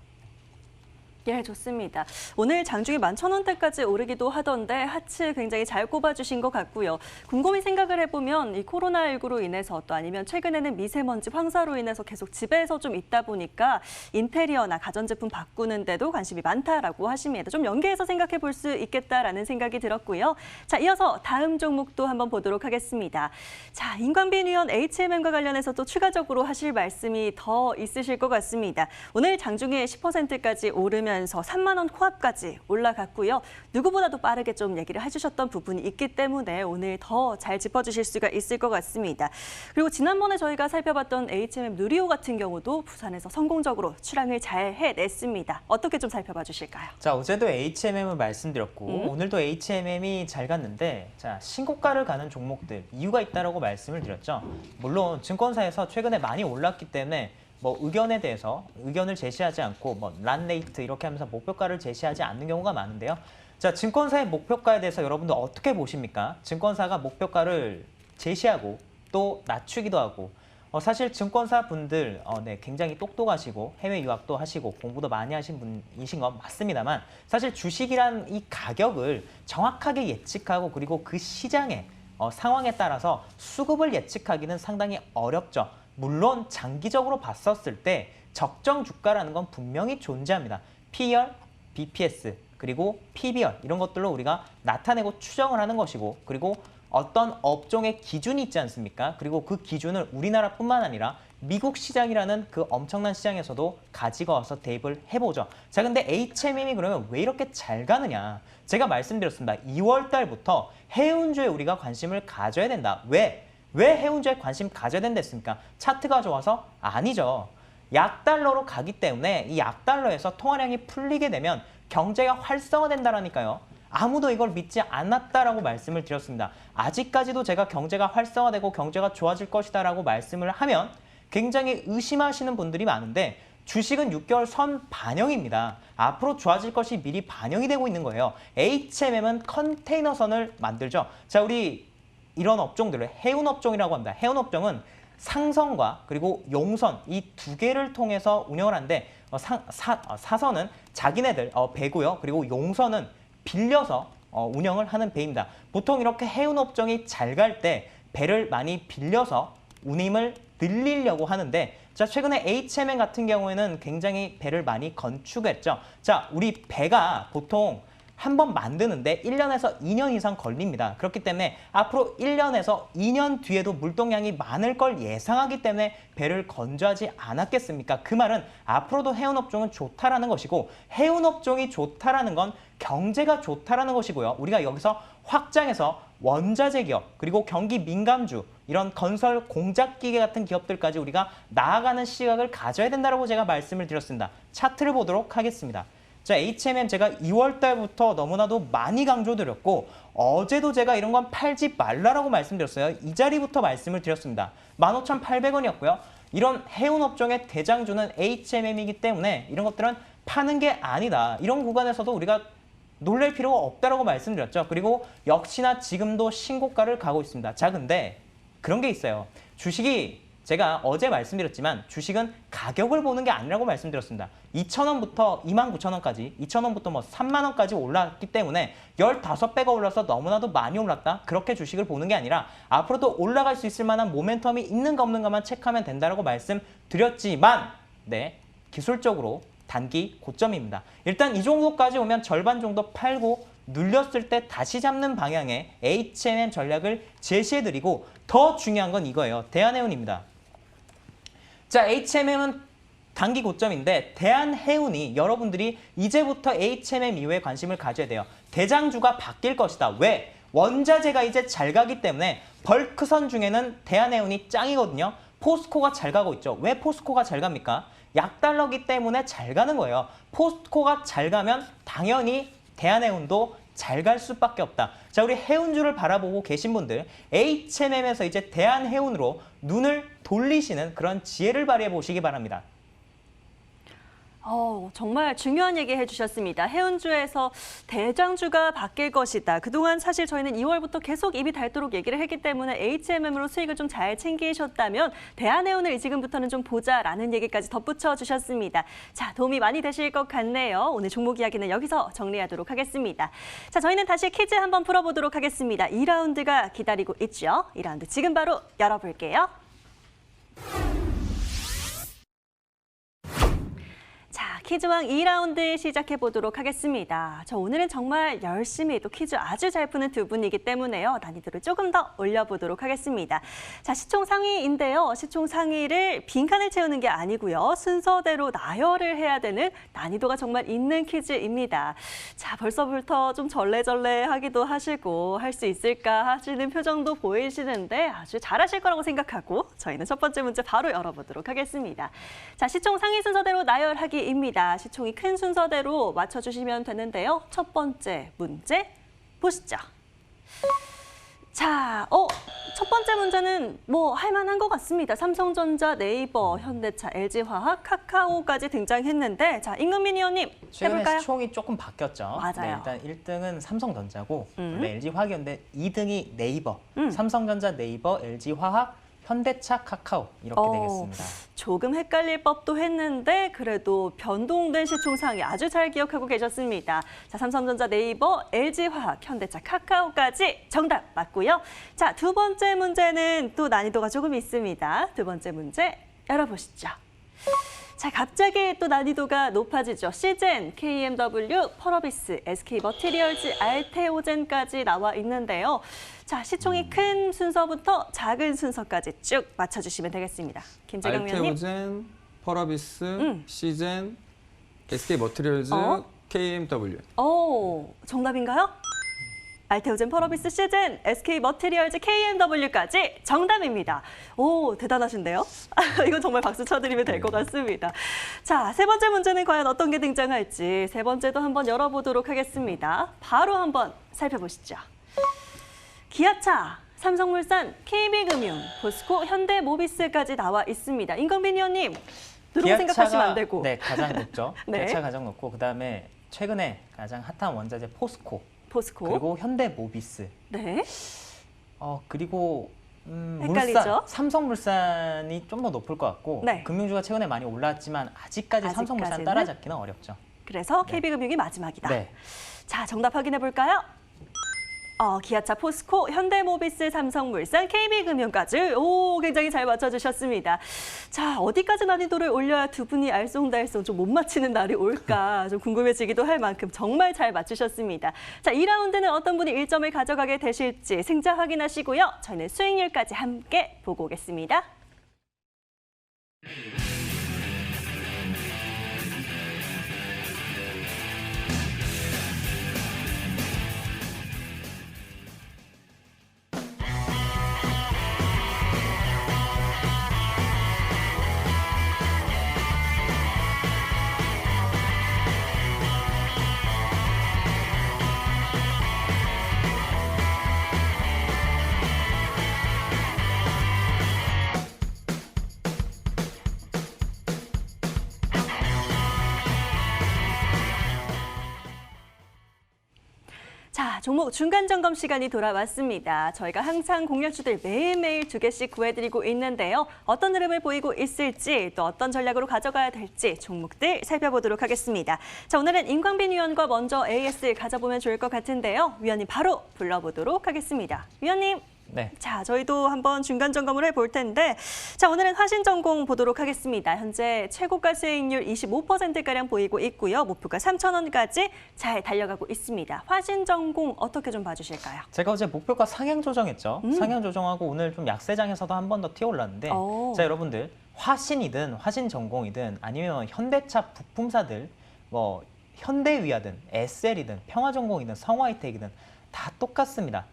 예, 좋습니다. 오늘 장중에 11,000원대까지 오르기도 하던데 하츠 굉장히 잘 꼽아주신 것 같고요. 곰곰이 생각을 해보면 이 코로나19로 인해서 또 아니면 최근에는 미세먼지 황사로 인해서 계속 집에서 좀 있다 보니까 인테리어나 가전제품 바꾸는데도 관심이 많다라고 하십니다. 좀 연계해서 생각해 볼 수 있겠다라는 생각이 들었고요. 자, 이어서 다음 종목도 한번 보도록 하겠습니다. 자, 임광빈 위원 HMM과 관련해서 또 추가적으로 하실 말씀이 더 있으실 것 같습니다. 오늘 장중에 10%까지 오르면 3만 원 코앞까지 올라갔고요. 누구보다도 빠르게 좀 얘기를 해주셨던 부분이 있기 때문에 오늘 더 잘 짚어주실 수가 있을 것 같습니다. 그리고 지난번에 저희가 살펴봤던 HMM 누리호 같은 경우도 부산에서 성공적으로 출항을 잘 해냈습니다. 어떻게 좀 살펴봐 주실까요? 자, 어제도 HMM을 말씀드렸고 오늘도 HMM이 잘 갔는데 자, 신고가를 가는 종목들 이유가 있다라고 말씀을 드렸죠. 물론 증권사에서 최근에 많이 올랐기 때문에 뭐 의견에 대해서 의견을 제시하지 않고 뭐 란레이트 이렇게 하면서 목표가를 제시하지 않는 경우가 많은데요. 자, 증권사의 목표가에 대해서 여러분들 어떻게 보십니까? 증권사가 목표가를 제시하고 또 낮추기도 하고 사실 증권사 분들 네, 굉장히 똑똑하시고 해외 유학도 하시고 공부도 많이 하신 분이신 건 맞습니다만 사실 주식이란 이 가격을 정확하게 예측하고 그리고 그 시장의 상황에 따라서 수급을 예측하기는 상당히 어렵죠. 물론 장기적으로 봤었을 때 적정 주가라는 건 분명히 존재합니다. PER, BPS, 그리고 PBR 이런 것들로 우리가 나타내고 추정을 하는 것이고 그리고 어떤 업종의 기준이 있지 않습니까? 그리고 그 기준을 우리나라뿐만 아니라 미국 시장이라는 그 엄청난 시장에서도 가지고 와서 대입을 해보죠. 자, 근데 HMM이 그러면 왜 이렇게 잘 가느냐? 제가 말씀드렸습니다. 2월 달부터 해운주에 우리가 관심을 가져야 된다. 왜 해운주에 관심 가져야 된다 했습니까? 차트가 좋아서? 아니죠. 약달러로 가기 때문에 이 약달러에서 통화량이 풀리게 되면 경제가 활성화된다라니까요. 아무도 이걸 믿지 않았다라고 말씀을 드렸습니다. 아직까지도 제가 경제가 활성화되고 경제가 좋아질 것이다라고 말씀을 하면 굉장히 의심하시는 분들이 많은데 주식은 6개월 선 반영입니다. 앞으로 좋아질 것이 미리 반영이 되고 있는 거예요. HMM은 컨테이너선을 만들죠. 자, 우리 이런 업종들을 해운업종이라고 합니다. 해운업종은 상선과 그리고 용선 이 두 개를 통해서 운영을 하는데 사선은 자기네들 배고요. 그리고 용선은 빌려서 운영을 하는 배입니다. 보통 이렇게 해운업종이 잘 갈 때 배를 많이 빌려서 운임을 늘리려고 하는데 자, 최근에 HMM 같은 경우에는 굉장히 배를 많이 건축했죠. 자, 우리 배가 보통 한 번 만드는데 1년에서 2년 이상 걸립니다. 그렇기 때문에 앞으로 1년에서 2년 뒤에도 물동량이 많을 걸 예상하기 때문에 배를 건조하지 않았겠습니까? 그 말은 앞으로도 해운업종은 좋다라는 것이고 해운업종이 좋다라는 건 경제가 좋다라는 것이고요. 우리가 여기서 확장해서 원자재 기업 그리고 경기 민감주 이런 건설 공작기계 같은 기업들까지 우리가 나아가는 시각을 가져야 된다고 제가 말씀을 드렸습니다. 차트를 보도록 하겠습니다. 자, HMM 제가 2월 달부터 너무나도 많이 강조드렸고 어제도 제가 이런 건 팔지 말라라고 말씀드렸어요. 이 자리부터 말씀을 드렸습니다. 15,800원이었고요. 이런 해운업종의 대장주는 HMM이기 때문에 이런 것들은 파는 게 아니다. 이런 구간에서도 우리가 놀랄 필요가 없다라고 말씀드렸죠. 그리고 역시나 지금도 신고가를 가고 있습니다. 자, 근데 그런 게 있어요. 주식이 제가 어제 말씀드렸지만 주식은 가격을 보는 게 아니라고 말씀드렸습니다. 2,000원부터 29,000원까지, 2,000원부터 뭐 3만 원까지 올랐기 때문에 15배가 올라서 너무나도 많이 올랐다. 그렇게 주식을 보는 게 아니라 앞으로도 올라갈 수 있을 만한 모멘텀이 있는가 없는가만 체크하면 된다고 말씀드렸지만 네, 기술적으로 단기 고점입니다. 일단 이 정도까지 오면 절반 정도 팔고 눌렸을 때 다시 잡는 방향의 HMM 전략을 제시해드리고 더 중요한 건 이거예요. 대한해운입니다. 자, HMM은 단기 고점인데 대한해운이 여러분들이 이제부터 HMM 이후에 관심을 가져야 돼요. 대장주가 바뀔 것이다. 왜? 원자재가 이제 잘 가기 때문에 벌크선 중에는 대한해운이 짱이거든요. 포스코가 잘 가고 있죠. 왜 포스코가 잘 갑니까? 약달러기 때문에 잘 가는 거예요. 포스코가 잘 가면 당연히 대한해운도 잘 갈 수밖에 없다. 자, 우리 해운주를 바라보고 계신 분들 HMM에서 이제 대한해운으로 눈을 돌리시는 그런 지혜를 발휘해 보시기 바랍니다. 정말 중요한 얘기 해주셨습니다. 해운주에서 대장주가 바뀔 것이다. 그동안 사실 저희는 2월부터 계속 입이 닳도록 얘기를 했기 때문에 HMM으로 수익을 좀 잘 챙기셨다면 대한해운을 지금부터는 좀 보자라는 얘기까지 덧붙여 주셨습니다. 자, 도움이 많이 되실 것 같네요. 오늘 종목 이야기는 여기서 정리하도록 하겠습니다. 자, 저희는 다시 퀴즈 한번 풀어보도록 하겠습니다. 2라운드가 기다리고 있죠. 2라운드 지금 바로 열어볼게요. 자, 퀴즈왕 2라운드 시작해 보도록 하겠습니다. 오늘은 정말 열심히 또 퀴즈 아주 잘 푸는 두 분이기 때문에요. 난이도를 조금 더 올려보도록 하겠습니다. 자, 시총 상위인데요. 시총 상위를 빈칸을 채우는 게 아니고요. 순서대로 나열을 해야 되는 난이도가 정말 있는 퀴즈입니다. 자, 벌써부터 좀 절레절레 하기도 하시고 할 수 있을까 하시는 표정도 보이시는데 아주 잘하실 거라고 생각하고 저희는 첫 번째 문제 바로 열어보도록 하겠습니다. 자, 시총 상위 순서대로 나열하기 입니다. 시총이 큰 순서대로 맞춰주시면 되는데요. 첫 번째 문제 보시죠. 자, 첫 번째 문제는 뭐 할만한 것 같습니다. 삼성전자, 네이버, 현대차, LG화학, 카카오까지 등장했는데 자, 임금민 의원님 최근에 해볼까요? 시총이 조금 바뀌었죠. 맞아요. 네, 일단 1등은 삼성전자고 LG화학이었는데 2등이 네이버, 음. 삼성전자, 네이버, LG화학, 현대차, 카카오 이렇게 되겠습니다. 조금 헷갈릴 법도 했는데 그래도 변동된 시총상위 아주 잘 기억하고 계셨습니다. 자, 삼성전자, 네이버, LG화학, 현대차, 카카오까지 정답 맞고요. 자, 두 번째 문제는 또 난이도가 조금 있습니다. 두 번째 문제 열어보시죠. 자, 갑자기 또 난이도가 높아지죠. 시젠, KMW, 펄어비스, SK머티리얼즈, 알테오젠까지 나와 있는데요. 자, 시총이 큰 순서부터 작은 순서까지 쭉 맞춰주시면 되겠습니다. 김재경 위원님. 알테오젠, 펄어비스, 시젠, SK머티리얼즈, KMW. 정답인가요? 알테오젠, 펄어비스, 시젠, SK머티리얼즈, KMW까지 정답입니다. 오, 대단하신데요? 이건 정말 박수 쳐드리면 될 것 같습니다. 자, 세 번째 문제는 과연 어떤 게 등장할지 세 번째도 한번 열어보도록 하겠습니다. 바로 한번 살펴보시죠. 기아차, 삼성물산, KB금융, 포스코, 현대모비스까지 나와 있습니다. 임건빈 의원님, 누르고 생각하시면 안 되고. 네, 가장 높죠. 네. 기아차가 가장 높고 그다음에 최근에 가장 핫한 원자재 포스코, 그리고 현대모비스. 네. 그리고 헷갈리죠? 물산, 삼성물산이 좀 더 높을 것 같고 네. 금융주가 최근에 많이 올랐지만 아직까지 삼성물산 아직까지는? 따라잡기는 어렵죠. 그래서 네. KB금융이 마지막이다. 네. 자, 정답 확인해 볼까요? 기아차, 포스코, 현대모비스, 삼성물산, KB금융까지 굉장히 잘 맞춰주셨습니다. 자, 어디까지 난이도를 올려야 두 분이 알쏭달쏭 좀 못 맞히는 날이 올까 좀 궁금해지기도 할 만큼 정말 잘 맞추셨습니다. 자, 2라운드는 어떤 분이 1점을 가져가게 되실지 승자 확인하시고요. 저희는 수익률까지 함께 보고 오겠습니다. 자, 종목 중간 점검 시간이 돌아왔습니다. 저희가 항상 공략주들 매일매일 2개씩 구해드리고 있는데요. 어떤 흐름을 보이고 있을지 또 어떤 전략으로 가져가야 될지 종목들 살펴보도록 하겠습니다. 자, 오늘은 임광빈 위원과 먼저 AS 가져보면 좋을 것 같은데요. 위원님 바로 불러보도록 하겠습니다. 위원님. 네. 자, 저희도 한번 중간 점검을 해볼 텐데 자, 오늘은 화신전공 보도록 하겠습니다. 현재 최고가 수익률 25%가량 보이고 있고요. 목표가 3,000원까지 잘 달려가고 있습니다. 화신전공 어떻게 좀 봐주실까요? 제가 어제 목표가 상향 조정했죠. 상향 조정하고 오늘 좀 약세장에서도 한 번 더 튀어올랐는데 자, 여러분들 화신이든 화신전공이든 아니면 현대차 부품사들 뭐 현대위아든 SL이든 평화전공이든 성화이텍이든 다 똑같습니다.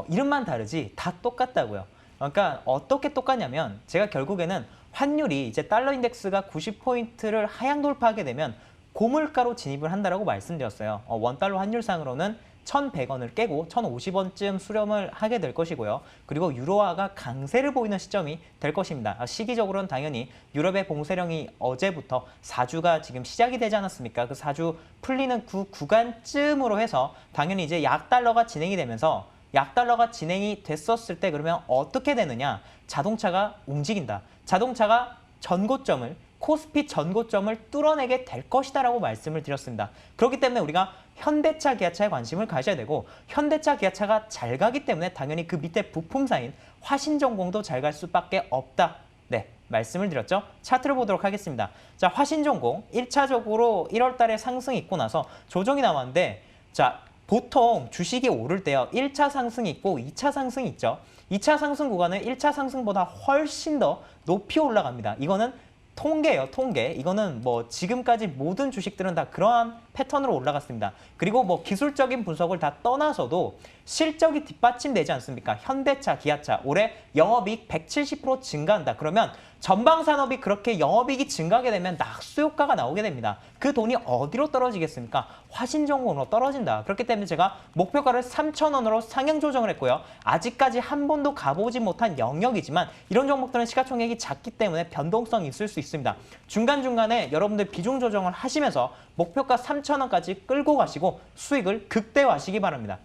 이름만 다르지 다 똑같다고요. 그러니까 어떻게 똑같냐면 제가 결국에는 환율이 이제 달러 인덱스가 90포인트를 하향 돌파하게 되면 고물가로 진입을 한다라고 말씀드렸어요. 원달러 환율상으로는 1,100원을 깨고 1,050원쯤 수렴을 하게 될 것이고요. 그리고 유로화가 강세를 보이는 시점이 될 것입니다. 시기적으로는 당연히 유럽의 봉쇄령이 어제부터 4주가 지금 시작이 되지 않았습니까? 그 4주 풀리는 그 구간쯤으로 해서 당연히 이제 약달러가 진행이 되면서 약달러가 진행이 됐었을 때 그러면 어떻게 되느냐? 자동차가 움직인다. 자동차가 전고점을 코스피 전고점을 뚫어내게 될 것이다라고 말씀을 드렸습니다. 그렇기 때문에 우리가 현대차, 기아차에 관심을 가져야 되고 현대차, 기아차가 잘 가기 때문에 당연히 그 밑에 부품사인 화신전공도 잘 갈 수밖에 없다. 네, 말씀을 드렸죠. 차트를 보도록 하겠습니다. 자, 화신전공 1차적으로 1월 달에 상승이 있고 나서 조정이 나왔는데 자, 보통 주식이 오를 때요. 1차 상승이 있고 2차 상승이 있죠. 2차 상승 구간은 1차 상승보다 훨씬 더 높이 올라갑니다. 이거는 통계예요, 통계. 이거는 뭐 지금까지 모든 주식들은 다 그러한 패턴으로 올라갔습니다. 그리고 뭐 기술적인 분석을 다 떠나서도 실적이 뒷받침되지 않습니까? 현대차, 기아차 올해 영업이익 170% 증가한다. 그러면 전방 산업이 그렇게 영업이익이 증가하게 되면 낙수 효과가 나오게 됩니다. 그 돈이 어디로 떨어지겠습니까? 화신전공으로 떨어진다. 그렇기 때문에 제가 목표가를 3,000원으로 상향 조정을 했고요. 아직까지 한 번도 가보지 못한 영역이지만 이런 종목들은 시가총액이 작기 때문에 변동성이 있을 수 있습니다. 중간중간에 여러분들 비중 조정을 하시면서 목표가 3,000원까지 끌고 가시고 수익을 극대화하시기 바랍니다.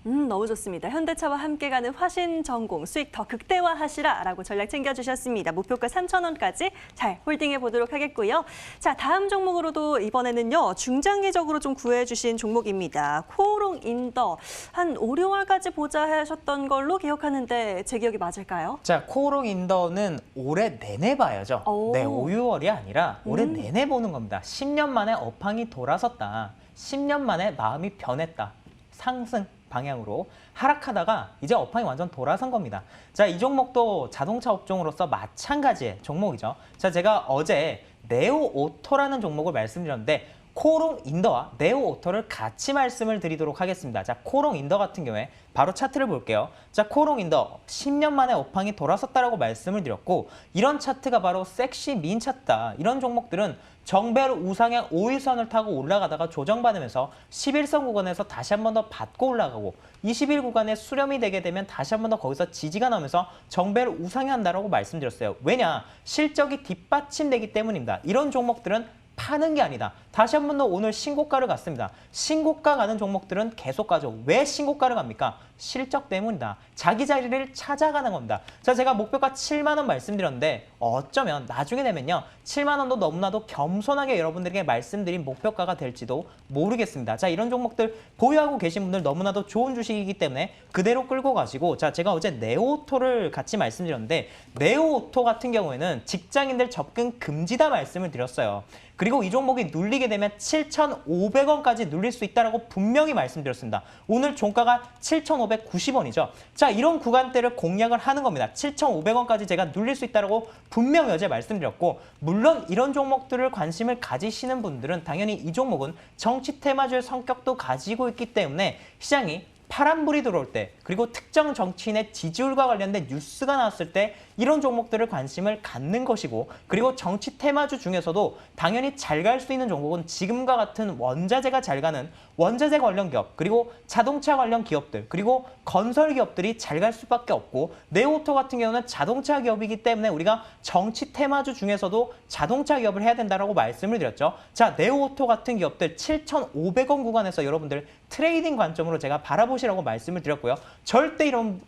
너무 좋습니다. 현대차와 함께 가는 화신전공 수익 더 극대화하시라라고 전략 챙겨주셨습니다. 목표가 3,000원까지 잘 홀딩해 보도록 하겠고요. 자, 다음 종목으로도 이번에는요. 중장기적으로 좀 구해주신 종목입니다. 코오롱 인더 한 5, 6월까지 보자 하셨던 걸로 기억하는데 제 기억이 맞을까요? 자, 코오롱 인더는 올해 내내 봐야죠. 오. 네, 5, 6월이 아니라 올해 내내 보는 겁니다. 10년 만에 업황이 돌아섰다. 10년 만에 마음이 변했다. 상승 방향으로 하락하다가 이제 업황이 완전 돌아선 겁니다. 자, 이 종목도 자동차 업종으로서 마찬가지의 종목이죠. 자, 제가 어제 네오오토라는 종목을 말씀드렸는데 코오롱 인더와 네오오토를 같이 말씀을 드리도록 하겠습니다. 자, 코오롱 인더 같은 경우에 바로 차트를 볼게요. 자, 코오롱 인더 10년 만에 업황이 돌아섰다라고 말씀을 드렸고 이런 차트가 바로 섹시 민 차트다. 이런 종목들은 정배로 우상향 5일선을 타고 올라가다가 조정받으면서 11선 구간에서 다시 한 번 더 받고 올라가고 20일 구간에 수렴이 되게 되면 다시 한 번 더 거기서 지지가 나오면서 정배를 우상향한다라고 말씀드렸어요. 왜냐? 실적이 뒷받침되기 때문입니다. 이런 종목들은 파는 게 아니다. 다시 한 번 더 오늘 신고가를 갔습니다. 신고가 가는 종목들은 계속 가죠. 왜 신고가를 갑니까? 실적 때문이다. 자기 자리를 찾아가는 겁니다. 자, 제가 목표가 7만 원 말씀드렸는데 어쩌면 나중에 되면요. 7만 원도 너무나도 겸손하게 여러분들에게 말씀드린 목표가가 될지도 모르겠습니다. 자, 이런 종목들 보유하고 계신 분들 너무나도 좋은 주식이기 때문에 그대로 끌고 가시고 자, 제가 어제 네오오토를 같이 말씀드렸는데 네오오토 같은 경우에는 직장인들 접근 금지다 말씀을 드렸어요. 그리고 이 종목이 눌리게 되면 7,500원까지 눌릴 수 있다고 분명히 말씀드렸습니다. 오늘 종가가 7,590원이죠. 자, 이런 구간대를 공략을 하는 겁니다. 7,500원까지 제가 눌릴 수 있다고 분명히 어제 말씀드렸고 물론 이런 종목들을 관심을 가지시는 분들은 당연히 이 종목은 정치 테마주의 성격도 가지고 있기 때문에 시장이 파란불이 들어올 때 그리고 특정 정치인의 지지율과 관련된 뉴스가 나왔을 때 이런 종목들을 관심을 갖는 것이고 그리고 정치 테마주 중에서도 당연히 잘 갈 수 있는 종목은 지금과 같은 원자재가 잘 가는 원자재 관련 기업 그리고 자동차 관련 기업들 그리고 건설 기업들이 잘 갈 수밖에 없고 네오오토 같은 경우는 자동차 기업이기 때문에 우리가 정치 테마주 중에서도 자동차 기업을 해야 된다고 말씀을 드렸죠. 자, 네오오토 같은 기업들 7,500원 구간에서 여러분들 트레이딩 관점으로 제가 바라보시라고 말씀을 드렸고요. 절대 이런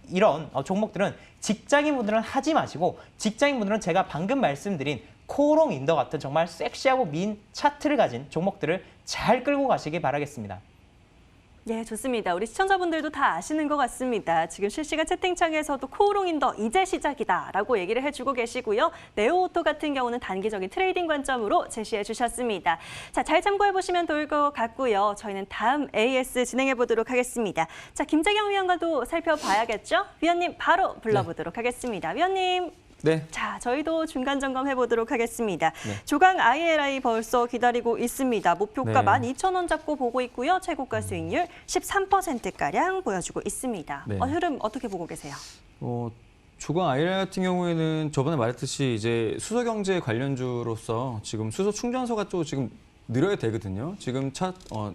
종목들은 직장인분들은 하지 마시고 직장인분들은 제가 방금 말씀드린 코오롱 인더 같은 정말 섹시하고 민 차트를 가진 종목들을 잘 끌고 가시기 바라겠습니다. 네, 좋습니다. 우리 시청자분들도 다 아시는 것 같습니다. 지금 실시간 채팅창에서도 코오롱 인더 이제 시작이다라고 얘기를 해주고 계시고요. 네오오토 같은 경우는 단기적인 트레이딩 관점으로 제시해 주셨습니다. 자, 잘 참고해 보시면 좋을 것 같고요. 저희는 다음 AS 진행해 보도록 하겠습니다. 자, 김재경 위원과도 살펴봐야겠죠? 위원님 바로 불러보도록 하겠습니다. 위원님. 네. 자, 저희도 중간 점검해 보도록 하겠습니다. 네. 조강 ILI 벌써 기다리고 있습니다. 목표가 네. 12,000원 잡고 보고 있고요. 최고가 수익률 13%가량 보여주고 있습니다. 네. 흐름 어떻게 보고 계세요? 조강 ILI 같은 경우에는 저번에 말했듯이 이제 수소 경제 관련주로서 지금 수소 충전소가 또 지금 늘어야 되거든요. 지금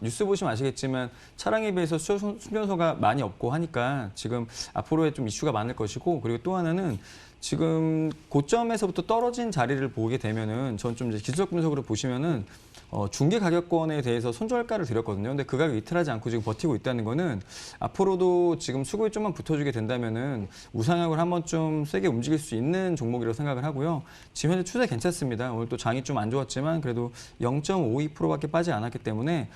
뉴스 보시면 아시겠지만 차량에 비해서 충전소가 많이 없고 하니까 지금 앞으로의 좀 이슈가 많을 것이고, 그리고 또 하나는 지금 고점에서부터 떨어진 자리를 보게 되면은 전 좀 이제 기술적 분석으로 보시면은 중개 가격권에 대해서 손절가를 드렸거든요. 근데 그 가격 이탈하지 않고 지금 버티고 있다는 거는 앞으로도 지금 수급이 좀만 붙어주게 된다면은 우상향을 한번 좀 세게 움직일 수 있는 종목이라고 생각을 하고요. 지금 현재 추세 괜찮습니다. 오늘 또 장이 좀 안 좋았지만 그래도 0.52%밖에 빠지지 않았기 때문에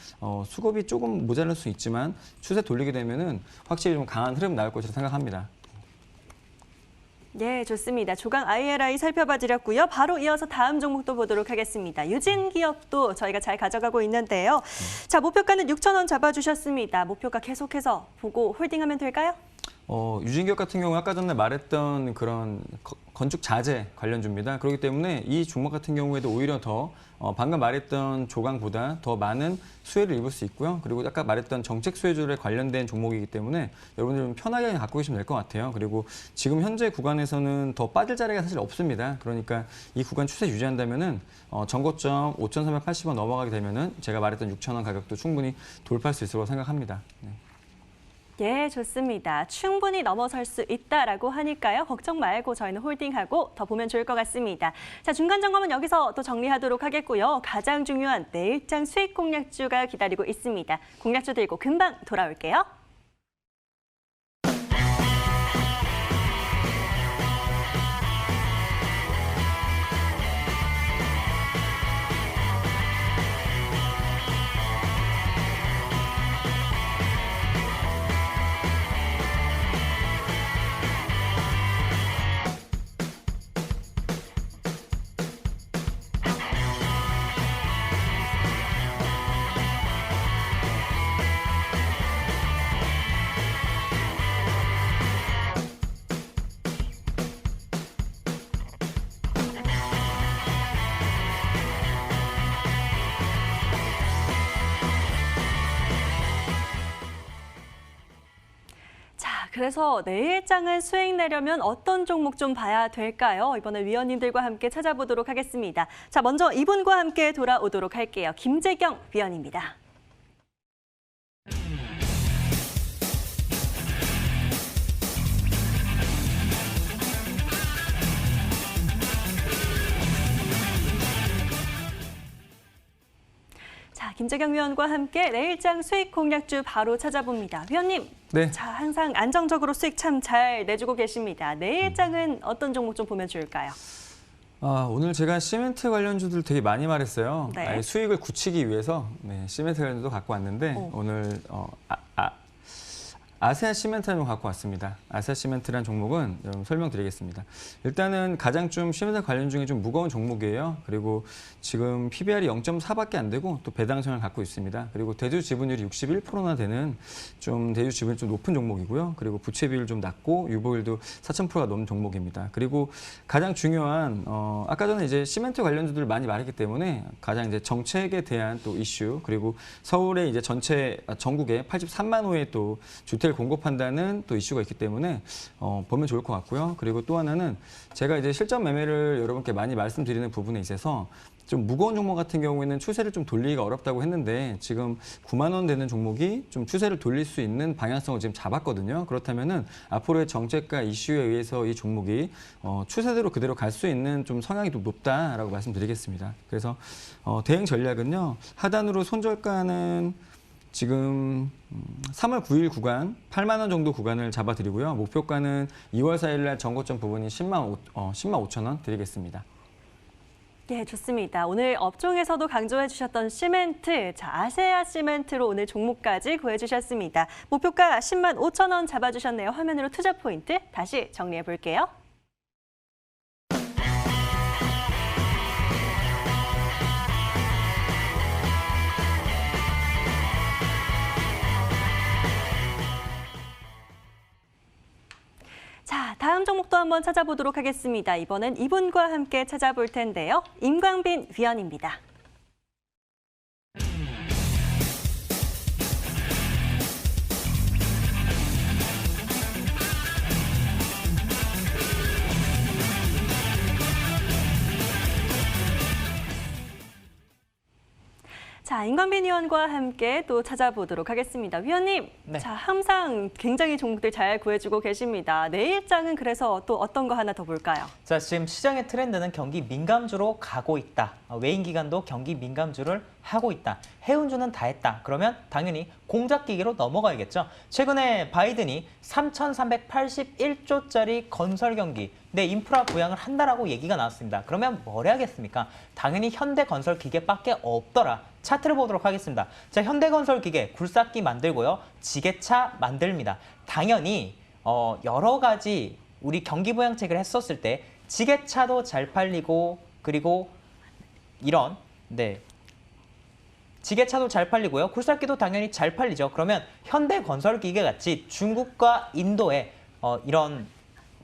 수급이 조금 모자랄 수 있지만 추세 돌리게 되면은 확실히 좀 강한 흐름 나올 것이라 생각합니다. 네, 좋습니다. 조강 IRI 살펴봐 드렸고요. 바로 이어서 다음 종목도 보도록 하겠습니다. 유진기업도 저희가 잘 가져가고 있는데요. 자, 목표가는 6,000원 잡아주셨습니다. 목표가 계속해서 보고 홀딩하면 될까요? 유진기업 같은 경우 아까 전에 말했던 그런 건축 자재 관련주입니다. 그렇기 때문에 이 종목 같은 경우에도 오히려 더 방금 말했던 조강보다 더 많은 수혜를 입을 수 있고요. 그리고 아까 말했던 정책 수혜주에 관련된 종목이기 때문에 여러분들 좀 편하게 갖고 계시면 될 것 같아요. 그리고 지금 현재 구간에서는 더 빠질 자리가 사실 없습니다. 그러니까 이 구간 추세 유지한다면은 전고점 5,380원 넘어가게 되면은 제가 말했던 6,000원 가격도 충분히 돌파할 수 있을 거라고 생각합니다. 네. 예, 좋습니다. 충분히 넘어설 수 있다라고 하니까요. 걱정 말고 저희는 홀딩하고 더 보면 좋을 것 같습니다. 자, 중간 점검은 여기서 또 정리하도록 하겠고요. 가장 중요한 내일장 수익 공략주가 기다리고 있습니다. 공략주 들고 금방 돌아올게요. 그래서 내일장은 수익 내려면 어떤 종목 좀 봐야 될까요? 이번에 위원님들과 함께 찾아보도록 하겠습니다. 자, 먼저 이분과 함께 돌아오도록 할게요. 김재경 위원입니다. 자, 김재경 위원과 함께 내일장 수익 공략주 바로 찾아봅니다. 위원님, 네. 자, 항상 안정적으로 수익 참 잘 내주고 계십니다. 내일장은 어떤 종목 좀 보면 좋을까요? 오늘 제가 시멘트 관련주들 되게 많이 말했어요. 네. 수익을 굳히기 위해서 시멘트 관련주도 갖고 왔는데 오늘 아세아 시멘트라는 걸 갖고 왔습니다. 아세아 시멘트라는 종목은 여러분 설명드리겠습니다. 일단은 가장 좀 시멘트 관련 중에 좀 무거운 종목이에요. 그리고 지금 PBR이 0.4밖에 안 되고 또 배당성을 갖고 있습니다. 그리고 대주 지분율이 61%나 되는 좀 대주 지분이 좀 높은 종목이고요. 그리고 부채 비율 좀 낮고 유보율도 4,000%가 넘는 종목입니다. 그리고 가장 중요한 아까 전에 이제 시멘트 관련주들 많이 말했기 때문에 가장 이제 정책에 대한 또 이슈, 그리고 서울에 이제 전국에 83만 호의 또 주택 공급한다는 또 이슈가 있기 때문에 보면 좋을 것 같고요. 그리고 또 하나는 제가 이제 실전 매매를 여러분께 많이 말씀드리는 부분에 있어서 좀 무거운 종목 같은 경우에는 추세를 좀 돌리기가 어렵다고 했는데 지금 9만 원 되는 종목이 좀 추세를 돌릴 수 있는 방향성을 지금 잡았거든요. 그렇다면은 앞으로의 정책과 이슈에 의해서 이 종목이 추세대로 그대로 갈 수 있는 좀 성향이 좀 높다라고 말씀드리겠습니다. 그래서 대응 전략은요. 하단으로 손절가는 지금 3월 9일 구간 8만 원 정도 구간을 잡아드리고요. 목표가는 2월 4일 날 전고점 부분이 10만 5천 원 드리겠습니다. 네, 좋습니다. 오늘 업종에서도 강조해 주셨던 시멘트, 자, 아세아 시멘트로 오늘 종목까지 구해주셨습니다. 목표가 10만 5천 원 잡아주셨네요. 화면으로 투자 포인트 다시 정리해 볼게요. 자, 다음 종목도 한번 찾아보도록 하겠습니다. 이번엔 이분과 함께 찾아볼 텐데요. 임광빈 위원입니다. 자, 임관빈 위원과 함께 또 찾아보도록 하겠습니다. 위원님, 네. 자, 항상 굉장히 종목들 잘 구해주고 계십니다. 내일장은 그래서 또 어떤 거 하나 더 볼까요? 자, 지금 시장의 트렌드는 경기 민감주로 가고 있다. 외인 기관도 경기 민감주를 하고 있다. 해운주는 다 했다. 그러면 당연히 공작기계로 넘어가야겠죠. 최근에 바이든이 3,381조짜리 건설 경기, 인프라 부양을 한다라고 얘기가 나왔습니다. 그러면 뭘 해야겠습니까? 당연히 현대건설기계밖에 없더라. 차트를 보도록 하겠습니다. 자, 현대건설기계 굴삭기 만들고요. 지게차 만듭니다. 당연히 여러 가지 우리 경기 부양책을 했었을 때 지게차도 잘 팔리고 그리고 이런 지게차도 잘 팔리고요. 굴삭기도 당연히 잘 팔리죠. 그러면 현대건설기계 같이 중국과 인도에 이런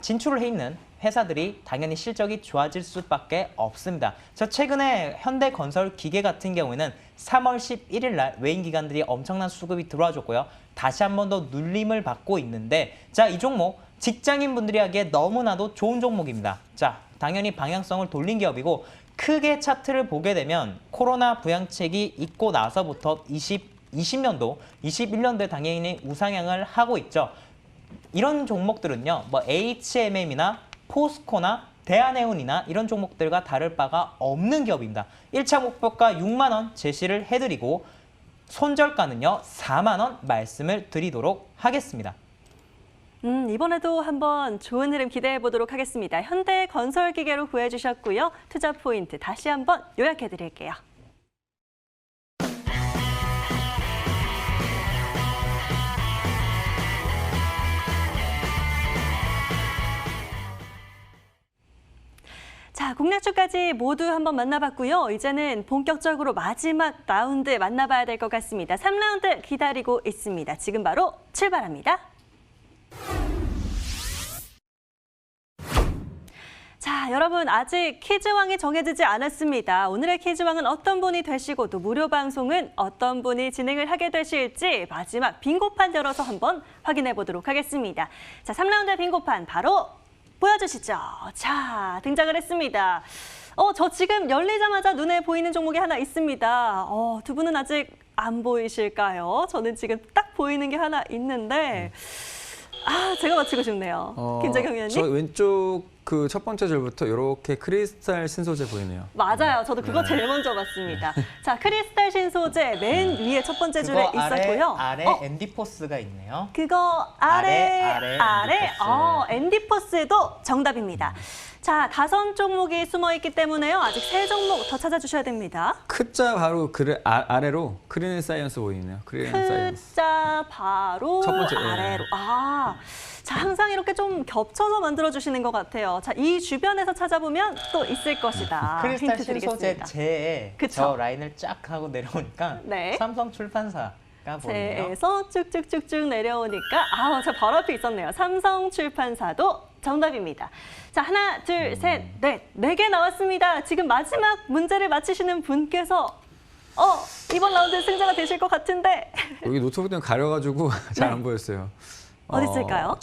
진출을 해 있는 회사들이 당연히 실적이 좋아질 수밖에 없습니다. 저 최근에 현대건설기계 같은 경우에는 3월 11일 날 외인 기관들이 엄청난 수급이 들어와줬고요. 다시 한 번 더 눌림을 받고 있는데, 자, 이 종목 직장인분들이 하기에 너무나도 좋은 종목입니다. 자, 당연히 방향성을 돌린 기업이고 크게 차트를 보게 되면 코로나 부양책이 있고 나서부터 20년도, 21년도에 당연히 우상향을 하고 있죠. 이런 종목들은요, 뭐 HMM이나 포스코나 대한해운이나 이런 종목들과 다를 바가 없는 기업입니다. 1차 목표가 6만 원 제시를 해드리고 손절가는요 4만 원 말씀을 드리도록 하겠습니다. 이번에도 한번 좋은 흐름 기대해 보도록 하겠습니다. 현대건설기계로 구해주셨고요. 투자 포인트 다시 한번 요약해 드릴게요. 자, 공략주까지 모두 한번 만나봤고요. 이제는 본격적으로 마지막 라운드 만나봐야 될 것 같습니다. 3라운드 기다리고 있습니다. 지금 바로 출발합니다. 자, 여러분 아직 퀴즈왕이 정해지지 않았습니다. 오늘의 퀴즈왕은 어떤 분이 되시고 또 무료 방송은 어떤 분이 진행을 하게 되실지 마지막 빙고판 열어서 한번 확인해 보도록 하겠습니다. 자, 3라운드 빙고판 바로 보여주시죠. 자, 등장을 했습니다. 저 지금 열리자마자 눈에 보이는 종목이 하나 있습니다. 두 분은 아직 안 보이실까요? 저는 지금 딱 보이는 게 하나 있는데 제가 맞히고 싶네요. 김재경 위원님. 저 왼쪽 그 첫 번째 줄부터 이렇게 크리스탈 신소재 보이네요. 맞아요. 저도 그거 제일 먼저 봤습니다. 자, 크리스탈 신소재 맨 위에 첫 번째 줄에 있었고요. 아래 앤디포스가 있네요. 그거 아래 앤디포스. 앤디포스도 정답입니다. 자, 가선 종목이 숨어 있기 때문에요. 아직 세 종목 더 찾아주셔야 됩니다. 크자 바로 아래로 크리넨 사이언스 보이네요. 크리넨 사이언스. 크자 바로 첫 번째, 아래로. 자, 항상 이렇게 좀 겹쳐서 만들어주시는 것 같아요. 자, 이 주변에서 찾아보면 또 있을 것이다. 크리스탈 힌트 신소재 드리겠습니다. 제에 그쵸? 저 라인을 쫙 하고 내려오니까 네. 삼성 출판사가 보이네요. 세에서 쭉쭉쭉쭉 내려오니까 저 바로 앞에 있었네요. 삼성출판사도 정답입니다. 자, 하나, 둘, 셋, 넷. 4개 나왔습니다. 지금 마지막 문제를 맞히시는 분께서 이번 라운드 승자가 되실 것 같은데. 여기 노트북 때문에 가려가지고 잘 안 보였어요. 어디 있을까요?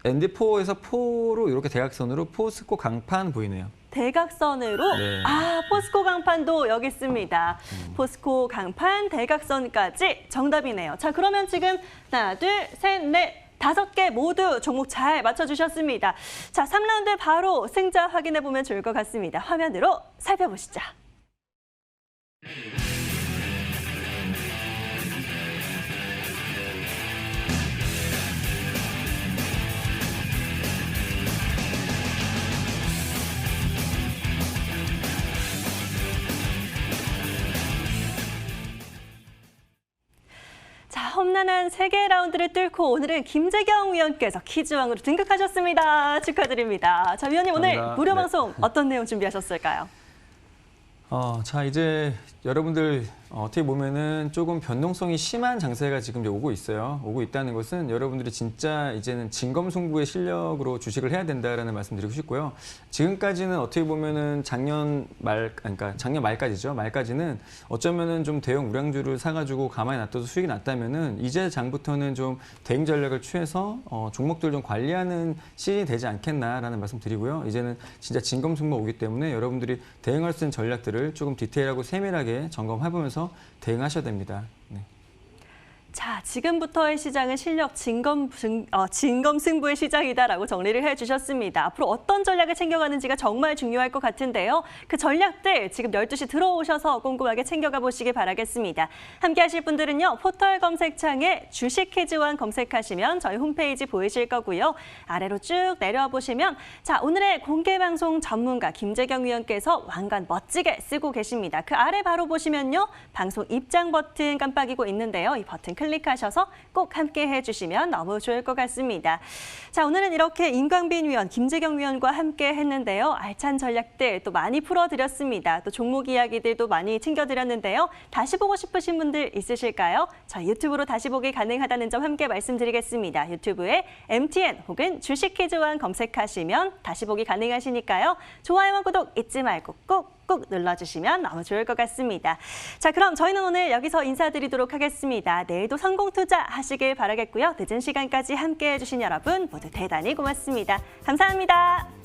앤디포에서 포로 이렇게 대각선으로 포스코 강판 보이네요. 대각선으로 네. 포스코 강판도 여기 있습니다. 포스코 강판 대각선까지 정답이네요. 자, 그러면 지금 하나, 둘, 셋, 넷, 5개 모두 종목 잘 맞춰주셨습니다. 자, 3라운드 바로 승자 확인해 보면 좋을 것 같습니다. 화면으로 살펴보시죠. 자, 험난한 3개 라운드를 뚫고 오늘은 김재경 위원께서 퀴즈왕으로 등극하셨습니다. 축하드립니다. 자, 위원님 오늘 감사합니다. 무료 네. 방송 어떤 내용 준비하셨을까요? 자, 이제 여러분들 어떻게 보면은 조금 변동성이 심한 장세가 지금 이제 오고 있어요. 오고 있다는 것은 여러분들이 진짜 이제는 진검승부의 실력으로 주식을 해야 된다라는 말씀드리고 싶고요. 지금까지는 어떻게 보면은 그러니까 작년 말까지죠. 말까지는 어쩌면은 좀 대형 우량주를 사가지고 가만히 놔둬도 수익이 났다면은 이제 장부터는 좀 대응 전략을 취해서 종목들 좀 관리하는 시즌이 되지 않겠나라는 말씀드리고요. 이제는 진짜 진검승부가 오기 때문에 여러분들이 대응할 수 있는 전략들을 것들을 조금 디테일하고 세밀하게 점검해보면서 대응하셔야 됩니다. 네. 자, 지금부터의 시장은 실력 진검 승부의 시장이다라고 정리를 해주셨습니다. 앞으로 어떤 전략을 챙겨가는지가 정말 중요할 것 같은데요. 그 전략들 지금 12시 들어오셔서 꼼꼼하게 챙겨가 보시기 바라겠습니다. 함께 하실 분들은요. 포털 검색창에 주식 퀴즈원 검색하시면 저희 홈페이지 보이실 거고요. 아래로 쭉 내려와 보시면 자, 오늘의 공개방송 전문가 김재경 위원께서 왕관 멋지게 쓰고 계십니다. 그 아래 바로 보시면요. 방송 입장 버튼 깜빡이고 있는데요. 이 버튼 클릭하셔서 꼭 함께 해주시면 너무 좋을 것 같습니다. 자, 오늘은 이렇게 임광빈 위원, 김재경 위원과 함께 했는데요. 알찬 전략들 또 많이 풀어드렸습니다. 또 종목 이야기들도 많이 챙겨드렸는데요. 다시 보고 싶으신 분들 있으실까요? 저희 유튜브로 다시 보기 가능하다는 점 함께 말씀드리겠습니다. 유튜브에 MTN 혹은 주식 퀴즈원 검색하시면 다시 보기 가능하시니까요. 좋아요와 구독 잊지 말고 꼭 눌러주시면 너무 좋을 것 같습니다. 자, 그럼 저희는 오늘 여기서 인사드리도록 하겠습니다. 내일도 성공 투자 하시길 바라겠고요. 늦은 시간까지 함께해 주신 여러분 모두 대단히 고맙습니다. 감사합니다.